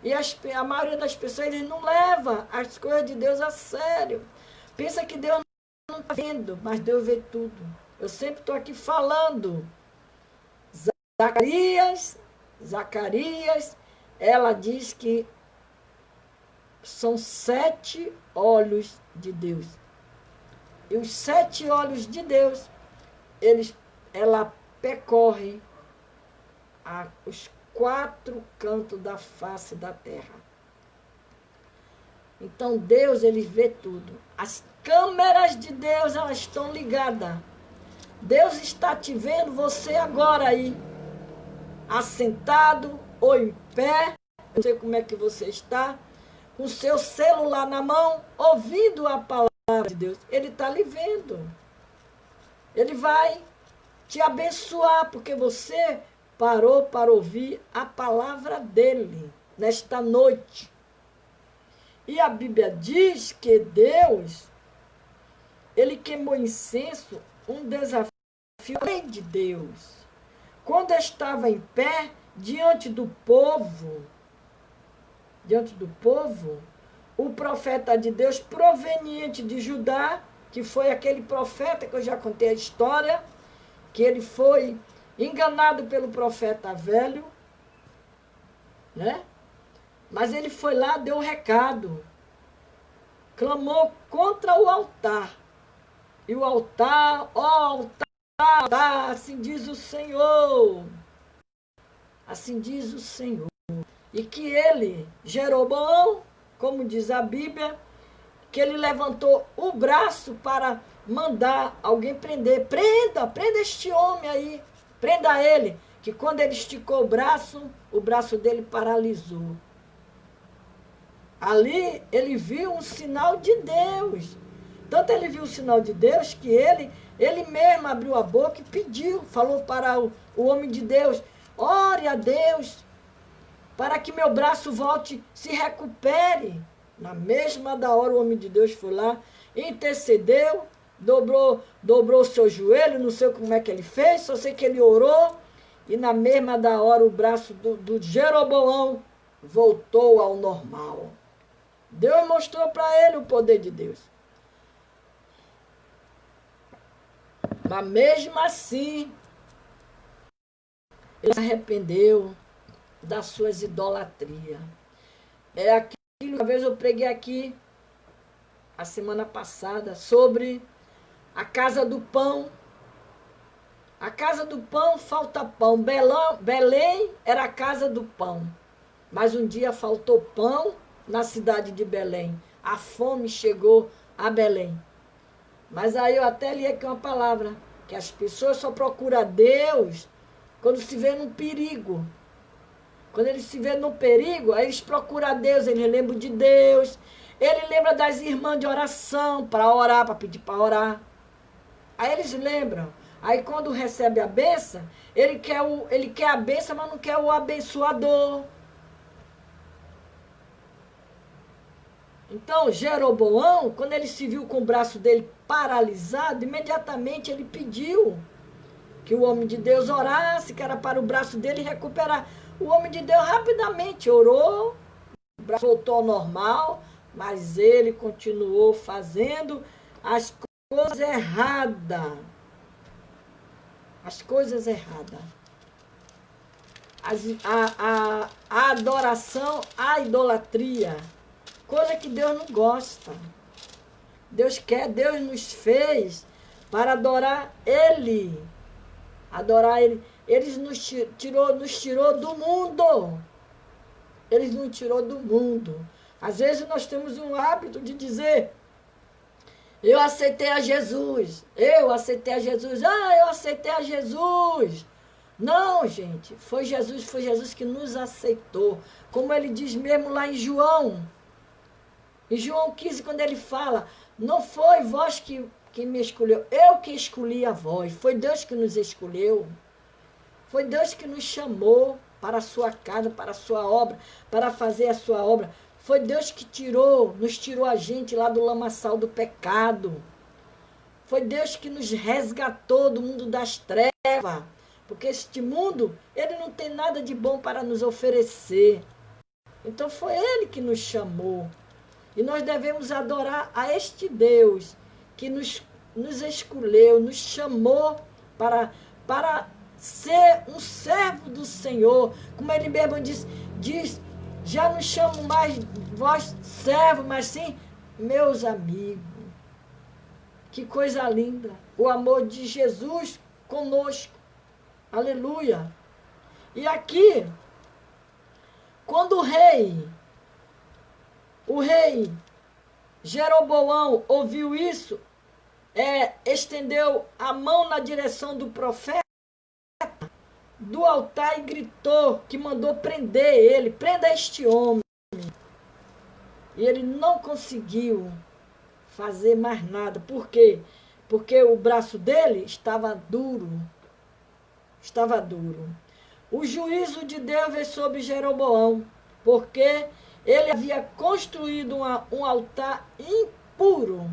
E a maioria das pessoas, eles não leva as coisas de Deus a sério. Pensa que Deus não está vendo, mas Deus vê tudo. Eu sempre estou aqui falando. Zacarias, ela diz que são 7 olhos de Deus. E os 7 olhos de Deus, ela percorre os 4 cantos da face da terra. Então Deus, ele vê tudo. As câmeras de Deus, elas estão ligadas. Deus está te vendo, você agora aí, assentado ou em pé, não sei como é que você está, com o seu celular na mão, ouvindo a palavra de Deus. Ele está lhe vendo. Ele vai te abençoar, porque você parou para ouvir a palavra dele nesta noite. E a Bíblia diz que Deus, ele queimou incenso, um desafio à lei de Deus. Quando estava em pé, diante do povo, o profeta de Deus, proveniente de Judá, que foi aquele profeta que eu já contei a história, que ele foi enganado pelo profeta velho, né? Mas ele foi lá, deu um recado, clamou contra o altar. E o altar, altar, assim diz o Senhor. Assim diz o Senhor. E que ele, Jeroboão, como diz a Bíblia, que ele levantou o braço para mandar alguém prender. Prenda este homem aí, prenda ele. Que quando ele esticou o braço dele paralisou. Ali ele viu um sinal de Deus. Tanto ele viu o sinal de Deus que ele mesmo abriu a boca e pediu, falou para o homem de Deus, ore a Deus, para que meu braço volte, se recupere. Na mesma da hora o homem de Deus foi lá, intercedeu, dobrou o seu joelho, não sei como é que ele fez, só sei que ele orou, e na mesma da hora o braço do Jeroboão voltou ao normal. Deus mostrou para ele o poder de Deus. Mas mesmo assim, ele se arrependeu das suas idolatrias. É aquilo que uma vez eu preguei aqui, a semana passada, sobre a casa do pão. A casa do pão falta pão. Belém era a casa do pão. Mas um dia faltou pão na cidade de Belém. A fome chegou a Belém. Mas aí eu até li aqui uma palavra, que as pessoas só procuram Deus quando se vê num perigo. Quando eles se vê no perigo, aí eles procuram Deus, eles lembram de Deus. Ele lembra das irmãs de oração, para orar, para pedir para orar. Aí eles lembram. Aí quando recebe a bênção, ele quer a bênção, mas não quer o abençoador. Então, Jeroboão, quando ele se viu com o braço dele paralisado, imediatamente ele pediu que o homem de Deus orasse, que era para o braço dele recuperar. O homem de Deus rapidamente orou, o braço voltou ao normal, mas ele continuou fazendo as coisas erradas. As coisas erradas. A adoração, a idolatria. Coisa que Deus não gosta. Deus nos fez para adorar Ele. Adorar Ele. Ele nos tirou do mundo. Ele nos tirou do mundo. Às vezes nós temos um hábito de dizer, eu aceitei a Jesus. Eu aceitei a Jesus. Eu aceitei a Jesus. Não, gente. Foi Jesus que nos aceitou. Como ele diz mesmo lá em João. Em João 15, quando ele fala, não foi vós que me escolheu, eu que escolhi a vós. Foi Deus que nos escolheu. Foi Deus que nos chamou para a sua casa, para a sua obra, para fazer a sua obra. Foi Deus que nos tirou a gente lá do lamaçal do pecado. Foi Deus que nos resgatou do mundo das trevas. Porque este mundo, ele não tem nada de bom para nos oferecer. Então foi Ele que nos chamou. E nós devemos adorar a este Deus que nos escolheu, nos chamou para ser um servo do Senhor. Como Ele mesmo diz, já não chamo mais vós servo, mas sim meus amigos. Que coisa linda. O amor de Jesus conosco. Aleluia. E aqui, quando o rei Jeroboão ouviu isso, estendeu a mão na direção do profeta do altar e gritou que mandou prender ele, prenda este homem. E ele não conseguiu fazer mais nada. Por quê? Porque o braço dele estava duro. Estava duro. O juízo de Deus veio sobre Jeroboão, porque ele havia construído um altar impuro,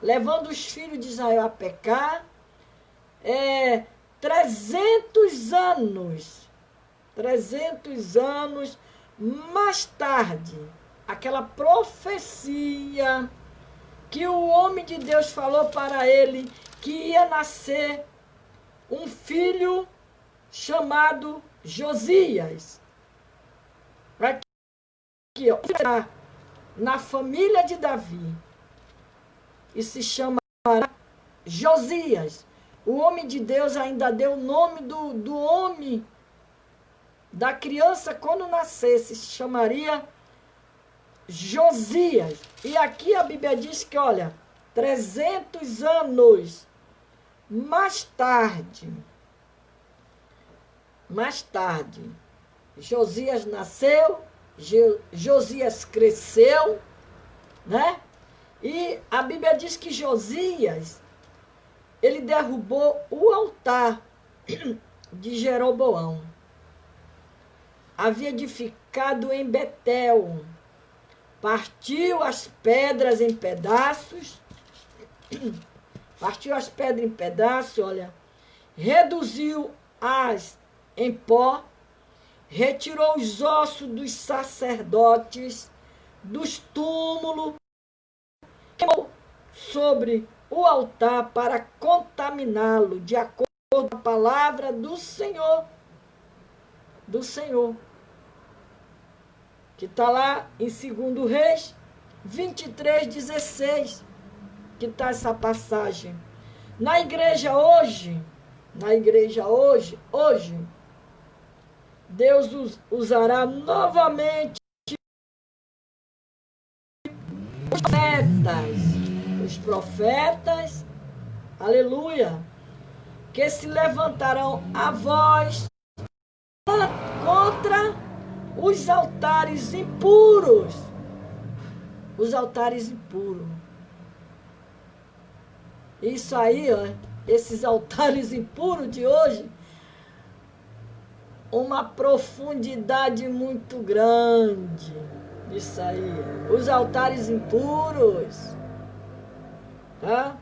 levando os filhos de Israel a pecar. 300 anos mais tarde, aquela profecia que o homem de Deus falou para ele que ia nascer um filho chamado Josias. Aqui, ó, na família de Davi. E se chama Josias. O homem de Deus ainda deu o nome do homem da criança quando nascesse, se chamaria Josias. E aqui a Bíblia diz que, olha, 300 anos mais tarde, Josias nasceu, Josias cresceu, né? E a Bíblia diz que Josias, ele derrubou o altar de Jeroboão. Havia edificado em Betel, partiu as pedras em pedaços, olha, reduziu-as em pó, retirou os ossos dos sacerdotes dos túmulos, queimou sobre o altar para contaminá-lo, de acordo com a palavra do Senhor, que está lá em 2 Reis 23:16, que está essa passagem. Na igreja hoje, Deus usará novamente os profetas, aleluia, que se levantarão a voz contra os altares impuros. Isso aí, ó, esses altares impuros de hoje, uma profundidade muito grande. Isso aí, os altares impuros, tá?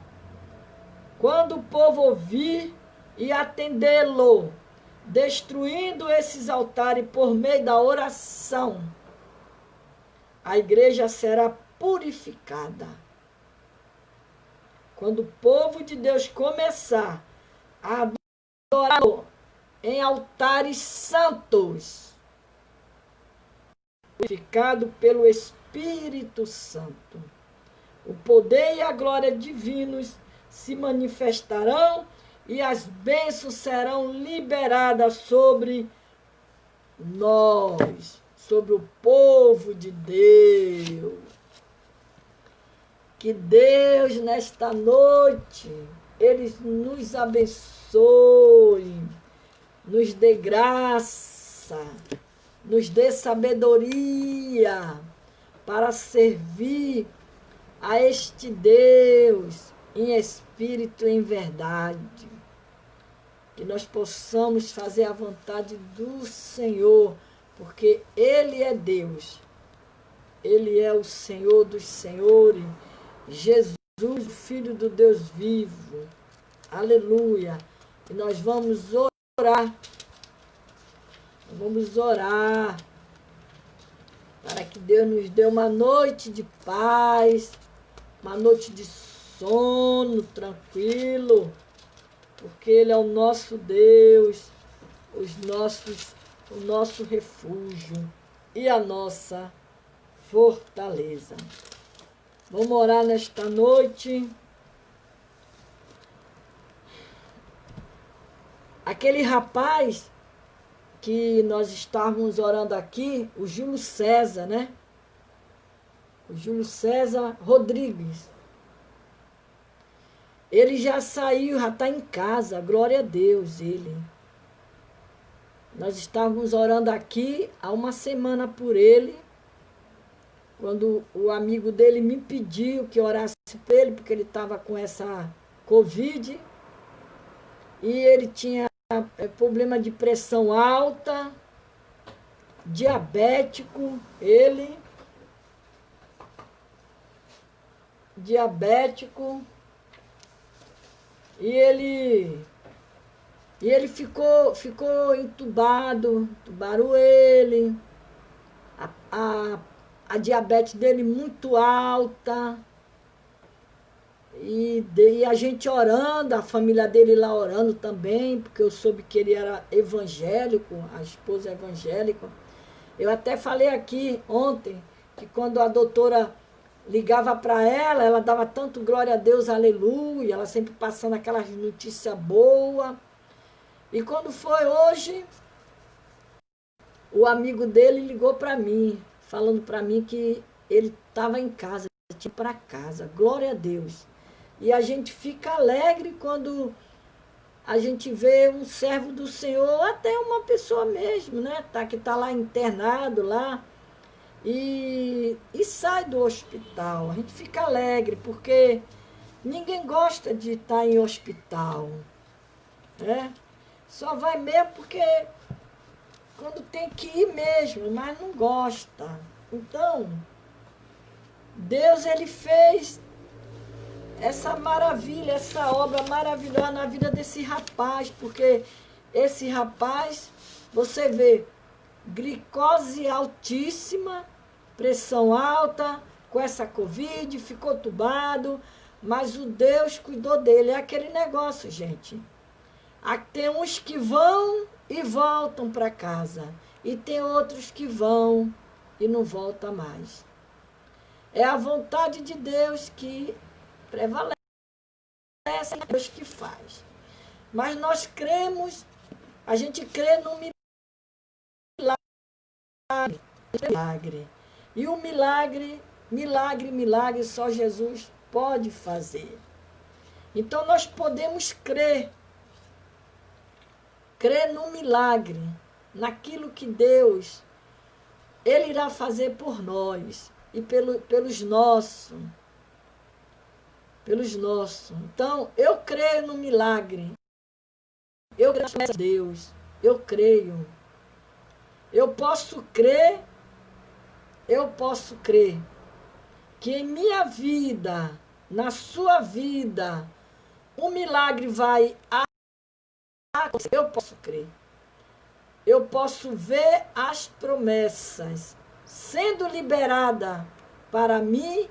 Quando o povo ouvir e atendê-lo, destruindo esses altares por meio da oração, a igreja será purificada. Quando o povo de Deus começar a adorar em altares santos, purificado pelo Espírito Santo, o poder e a glória divinos se manifestarão e as bênçãos serão liberadas sobre nós, sobre o povo de Deus. Que Deus, nesta noite, Ele nos abençoe, nos dê graça, nos dê sabedoria para servir a este Deus em espírito e em verdade. Que nós possamos fazer a vontade do Senhor, porque Ele é Deus. Ele é o Senhor dos senhores, Jesus, o Filho do Deus vivo. Aleluia. E nós vamos orar. Vamos orar para que Deus nos dê uma noite de paz, uma noite de sono tranquilo, porque Ele é o nosso Deus, o nosso refúgio e a nossa fortaleza. Vamos orar nesta noite. Aquele rapaz que nós estávamos orando aqui, o Júlio César, né? O Júlio César Rodrigues. Ele já saiu, já está em casa, glória a Deus, ele. Nós estávamos orando aqui há uma semana por ele, quando o amigo dele me pediu que orasse por ele, porque ele estava com essa Covid, e ele tinha problema de pressão alta, diabético, e ele ficou entubado, entubaram ele, a diabetes dele muito alta, e a gente orando, a família dele lá orando também, porque eu soube que ele era evangélico, a esposa é evangélica. Eu até falei aqui ontem, que quando a doutora ligava para ela, ela dava tanto glória a Deus, aleluia, ela sempre passando aquelas notícias boas. E quando foi hoje, o amigo dele ligou para mim, falando para mim que ele estava em casa, tinha para casa. Glória a Deus. E a gente fica alegre quando a gente vê um servo do Senhor, até uma pessoa mesmo, né? Que está lá internado lá, e sai do hospital. A gente fica alegre, porque ninguém gosta de estar em hospital, né? Só vai mesmo porque quando tem que ir mesmo, mas não gosta. Então, Deus, ele fez essa maravilha, essa obra maravilhosa na vida desse rapaz, porque esse rapaz, você vê, glicose altíssima, pressão alta, com essa Covid, ficou tubado, mas o Deus cuidou dele. É aquele negócio, gente. Tem uns que vão e voltam para casa, e tem outros que vão e não voltam mais. É a vontade de Deus que prevalece, é Deus que faz. Mas nós cremos, a gente crê no milagre. E o milagre, só Jesus pode fazer. Então nós podemos crer no milagre, naquilo que Deus, ele irá fazer por nós e pelos nossos. Então, eu creio no milagre. Eu creio em Deus. Eu creio. Eu posso crer que em minha vida, na sua vida, um milagre vai acontecer. Eu posso crer. Eu posso ver as promessas sendo liberada para mim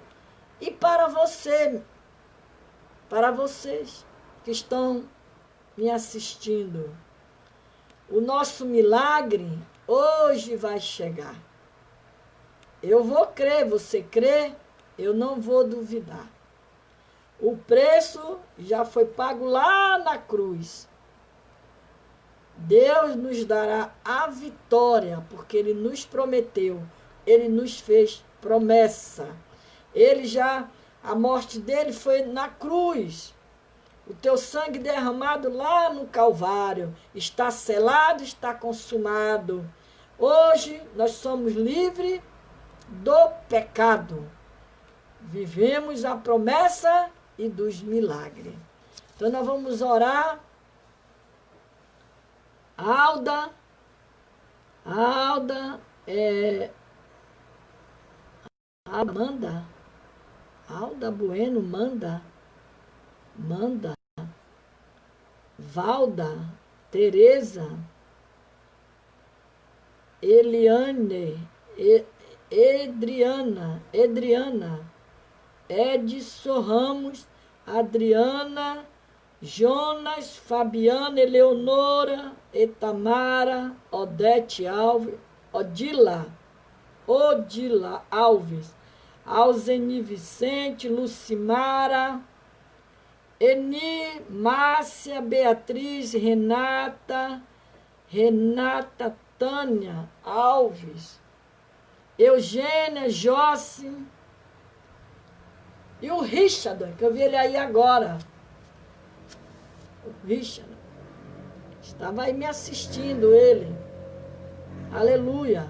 e para você, para vocês que estão me assistindo. O nosso milagre hoje vai chegar. Eu vou crer, você crê, eu não vou duvidar. O preço já foi pago lá na cruz. Deus nos dará a vitória, porque Ele nos prometeu, Ele nos fez promessa. A morte dele foi na cruz. O teu sangue derramado lá no Calvário está selado, está consumado. Hoje nós somos livres do pecado. Vivemos a promessa e dos milagres. Então nós vamos orar. Alda, Amanda, Alda Bueno, Manda, Valda, Tereza, Eliane, Edriana, Edson Ramos, Adriana, Jonas, Fabiana, Eleonora, Etamara, Odete Alves, Odila Alves, Alzeni Vicente, Lucimara, Eni, Márcia, Beatriz, Renata Tânia Alves, Eugênia, Jossi, e o Richard, que eu vi ele aí agora. O Richard estava aí me assistindo, ele. Aleluia.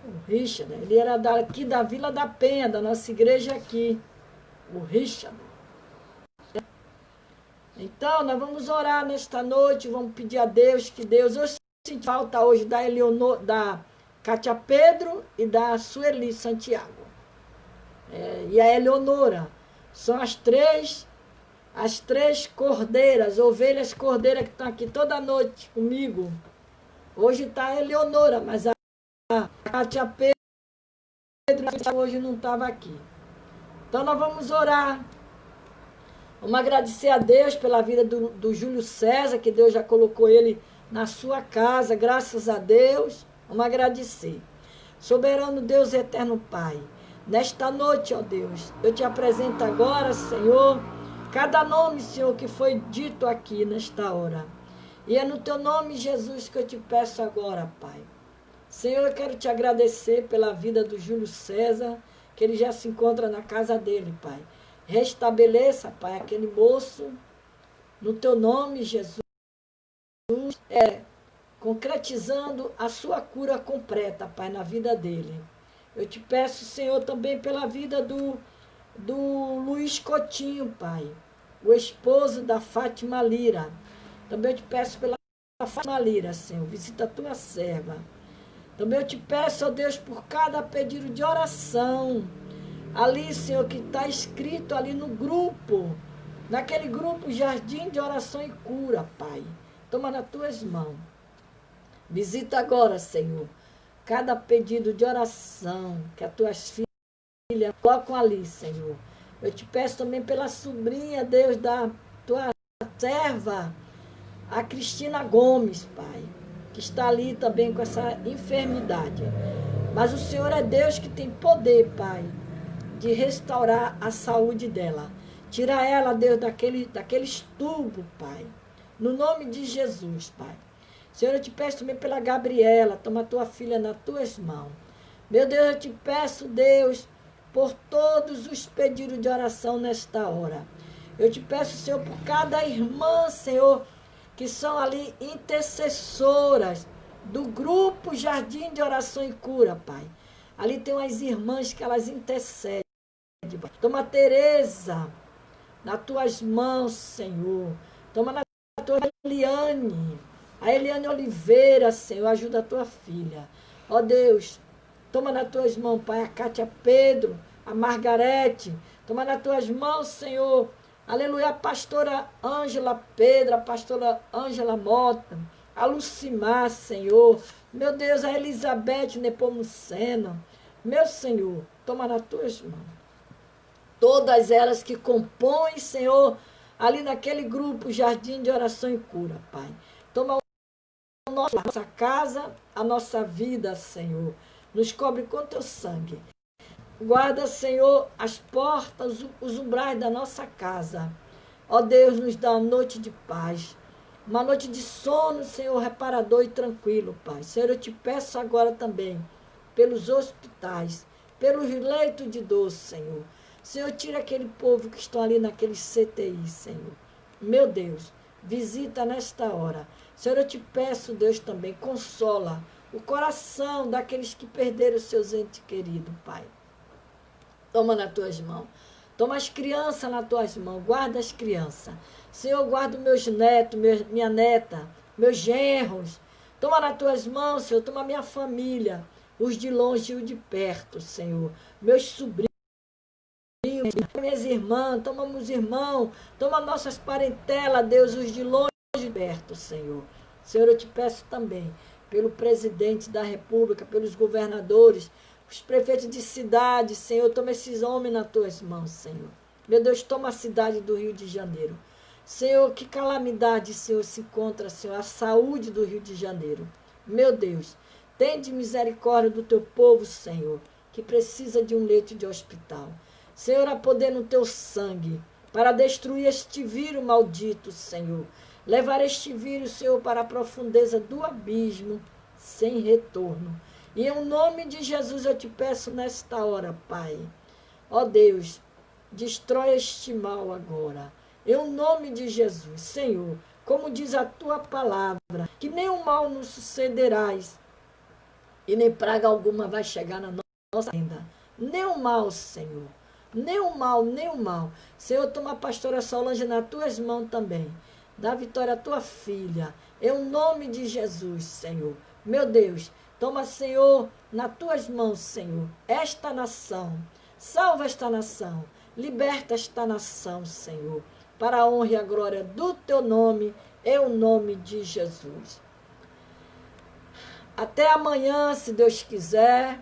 O Richard, ele era daqui da Vila da Penha, da nossa igreja aqui. O Richard. Então, nós vamos orar nesta noite, vamos pedir a Deus que Deus... Eu sinto falta hoje da Eleonor, da Cátia Pedro e da Sueli Santiago. E a Eleonora. São as três cordeiras, ovelhas cordeiras que estão aqui toda noite comigo. Hoje está a Eleonora, mas a Cátia Pedro hoje não estava aqui. Então nós vamos orar. Vamos agradecer a Deus pela vida do Júlio César, que Deus já colocou ele na sua casa, graças a Deus. Vamos agradecer. Soberano Deus, eterno Pai, nesta noite, ó Deus, eu te apresento agora, Senhor, cada nome, Senhor, que foi dito aqui nesta hora. E é no teu nome, Jesus, que eu te peço agora, Pai. Senhor, eu quero te agradecer pela vida do Júlio César, que ele já se encontra na casa dele, Pai. Restabeleça, Pai, aquele moço, no teu nome, Jesus, concretizando a sua cura completa, Pai, na vida dele. Eu te peço, Senhor, também pela vida do Luiz Coutinho, Pai, o esposo da Fátima Lira. Também eu te peço pela Fátima Lira, Senhor, visita a tua serva. Também eu te peço, ó Deus, por cada pedido de oração, ali, Senhor, que está escrito ali no grupo, naquele grupo Jardim de Oração e Cura, Pai. Toma nas tuas mãos. Visita agora, Senhor, cada pedido de oração que as tuas filhas colocam ali, Senhor. Eu te peço também pela sobrinha, Deus, da tua serva, a Cristina Gomes, Pai, que está ali também com essa enfermidade. Mas o Senhor é Deus que tem poder, Pai, de restaurar a saúde dela. Tira ela, Deus, daqueles tubos, Pai. No nome de Jesus, Pai. Senhor, eu te peço também pela Gabriela, toma tua filha nas tuas mãos. Meu Deus, eu te peço, Deus, por todos os pedidos de oração nesta hora. Eu te peço, Senhor, por cada irmã, Senhor, que são ali intercessoras do grupo Jardim de Oração e Cura, Pai. Ali tem umas irmãs que elas intercedem. Toma a Tereza nas tuas mãos, Senhor. Toma na tua Eliane. A Eliane Oliveira, Senhor, ajuda a tua filha. Ó Deus, toma nas tuas mãos, Pai, a Cátia Pedro, a Margarete. Toma nas tuas mãos, Senhor. Aleluia, a pastora Ângela Pedro, a pastora Ângela Mota, a Lucimar, Senhor. Meu Deus, a Elizabeth Nepomuceno. Meu Senhor, toma nas tuas mãos. Todas elas que compõem, Senhor, ali naquele grupo Jardim de Oração e Cura, Pai. Toma a nossa casa, a nossa vida, Senhor. Nos cobre com teu sangue. Guarda, Senhor, as portas, os umbrais da nossa casa. Ó Deus, nos dá uma noite de paz. Uma noite de sono, Senhor, reparador e tranquilo, Pai. Senhor, eu te peço agora também, pelos hospitais, pelos leitos de dor, Senhor. Senhor, tira aquele povo que estão ali naqueles CTI, Senhor. Meu Deus, visita nesta hora. Senhor, eu te peço, Deus, também, consola o coração daqueles que perderam seus entes queridos, Pai. Toma nas tuas mãos. Toma as crianças nas tuas mãos. Guarda as crianças. Senhor, guarda meus netos, minha neta, meus genros. Toma nas tuas mãos, Senhor. Toma minha família. Os de longe e os de perto, Senhor. Meus sobrinhos. Minhas irmãs, toma meus irmãos, toma nossas parentelas, Deus, os de longe e de perto, Senhor. Senhor, eu te peço também, pelo presidente da República, pelos governadores, os prefeitos de cidade, Senhor, toma esses homens nas tuas mãos, Senhor. Meu Deus, toma a cidade do Rio de Janeiro. Senhor, que calamidade, Senhor, se encontra, Senhor, a saúde do Rio de Janeiro. Meu Deus, tende misericórdia do teu povo, Senhor, que precisa de um leito de hospital. Senhor, a poder no teu sangue, para destruir este vírus maldito, Senhor. Levar este vírus, Senhor, para a profundeza do abismo, sem retorno. E em nome de Jesus eu te peço nesta hora, Pai. Ó Deus, destrói este mal agora. Em nome de Jesus, Senhor, como diz a tua palavra, que nenhum mal nos sucederás e nem praga alguma vai chegar na nossa tenda. Nenhum mal, Senhor. Nem mal, nem mal. Senhor, toma a pastora Solange nas tuas mãos também. Dá vitória à tua filha. Em nome de Jesus, Senhor. Meu Deus, toma, Senhor, nas tuas mãos, Senhor, esta nação. Salva esta nação. Liberta esta nação, Senhor. Para a honra e a glória do teu nome. Em nome de Jesus. Até amanhã, se Deus quiser.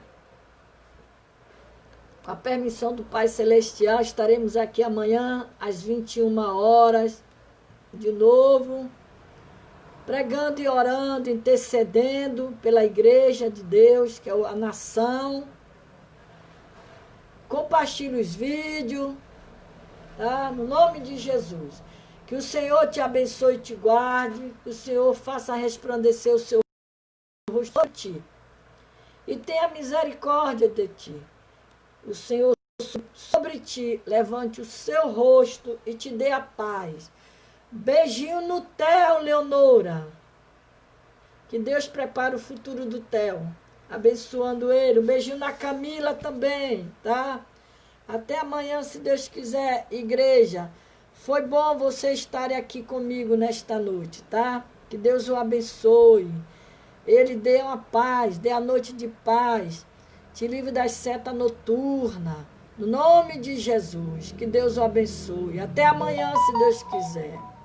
Com a permissão do Pai Celestial, estaremos aqui amanhã às 21 horas, de novo, pregando e orando, intercedendo pela Igreja de Deus, que é a nação. Compartilhe os vídeos, tá? No nome de Jesus. Que o Senhor te abençoe e te guarde. Que o Senhor faça resplandecer o seu rosto sobre ti. E tenha misericórdia de ti. O Senhor sobre ti levante o seu rosto e te dê a paz. Beijinho no Theo, Leonora. Que Deus prepare o futuro do Theo. Abençoando ele. Um beijinho na Camila também, tá? Até amanhã, se Deus quiser, igreja. Foi bom vocês estarem aqui comigo nesta noite, tá? Que Deus o abençoe. Ele dê uma paz, dê a noite de paz. Te livre das setas noturnas. No nome de Jesus. Que Deus o abençoe. Até amanhã, se Deus quiser.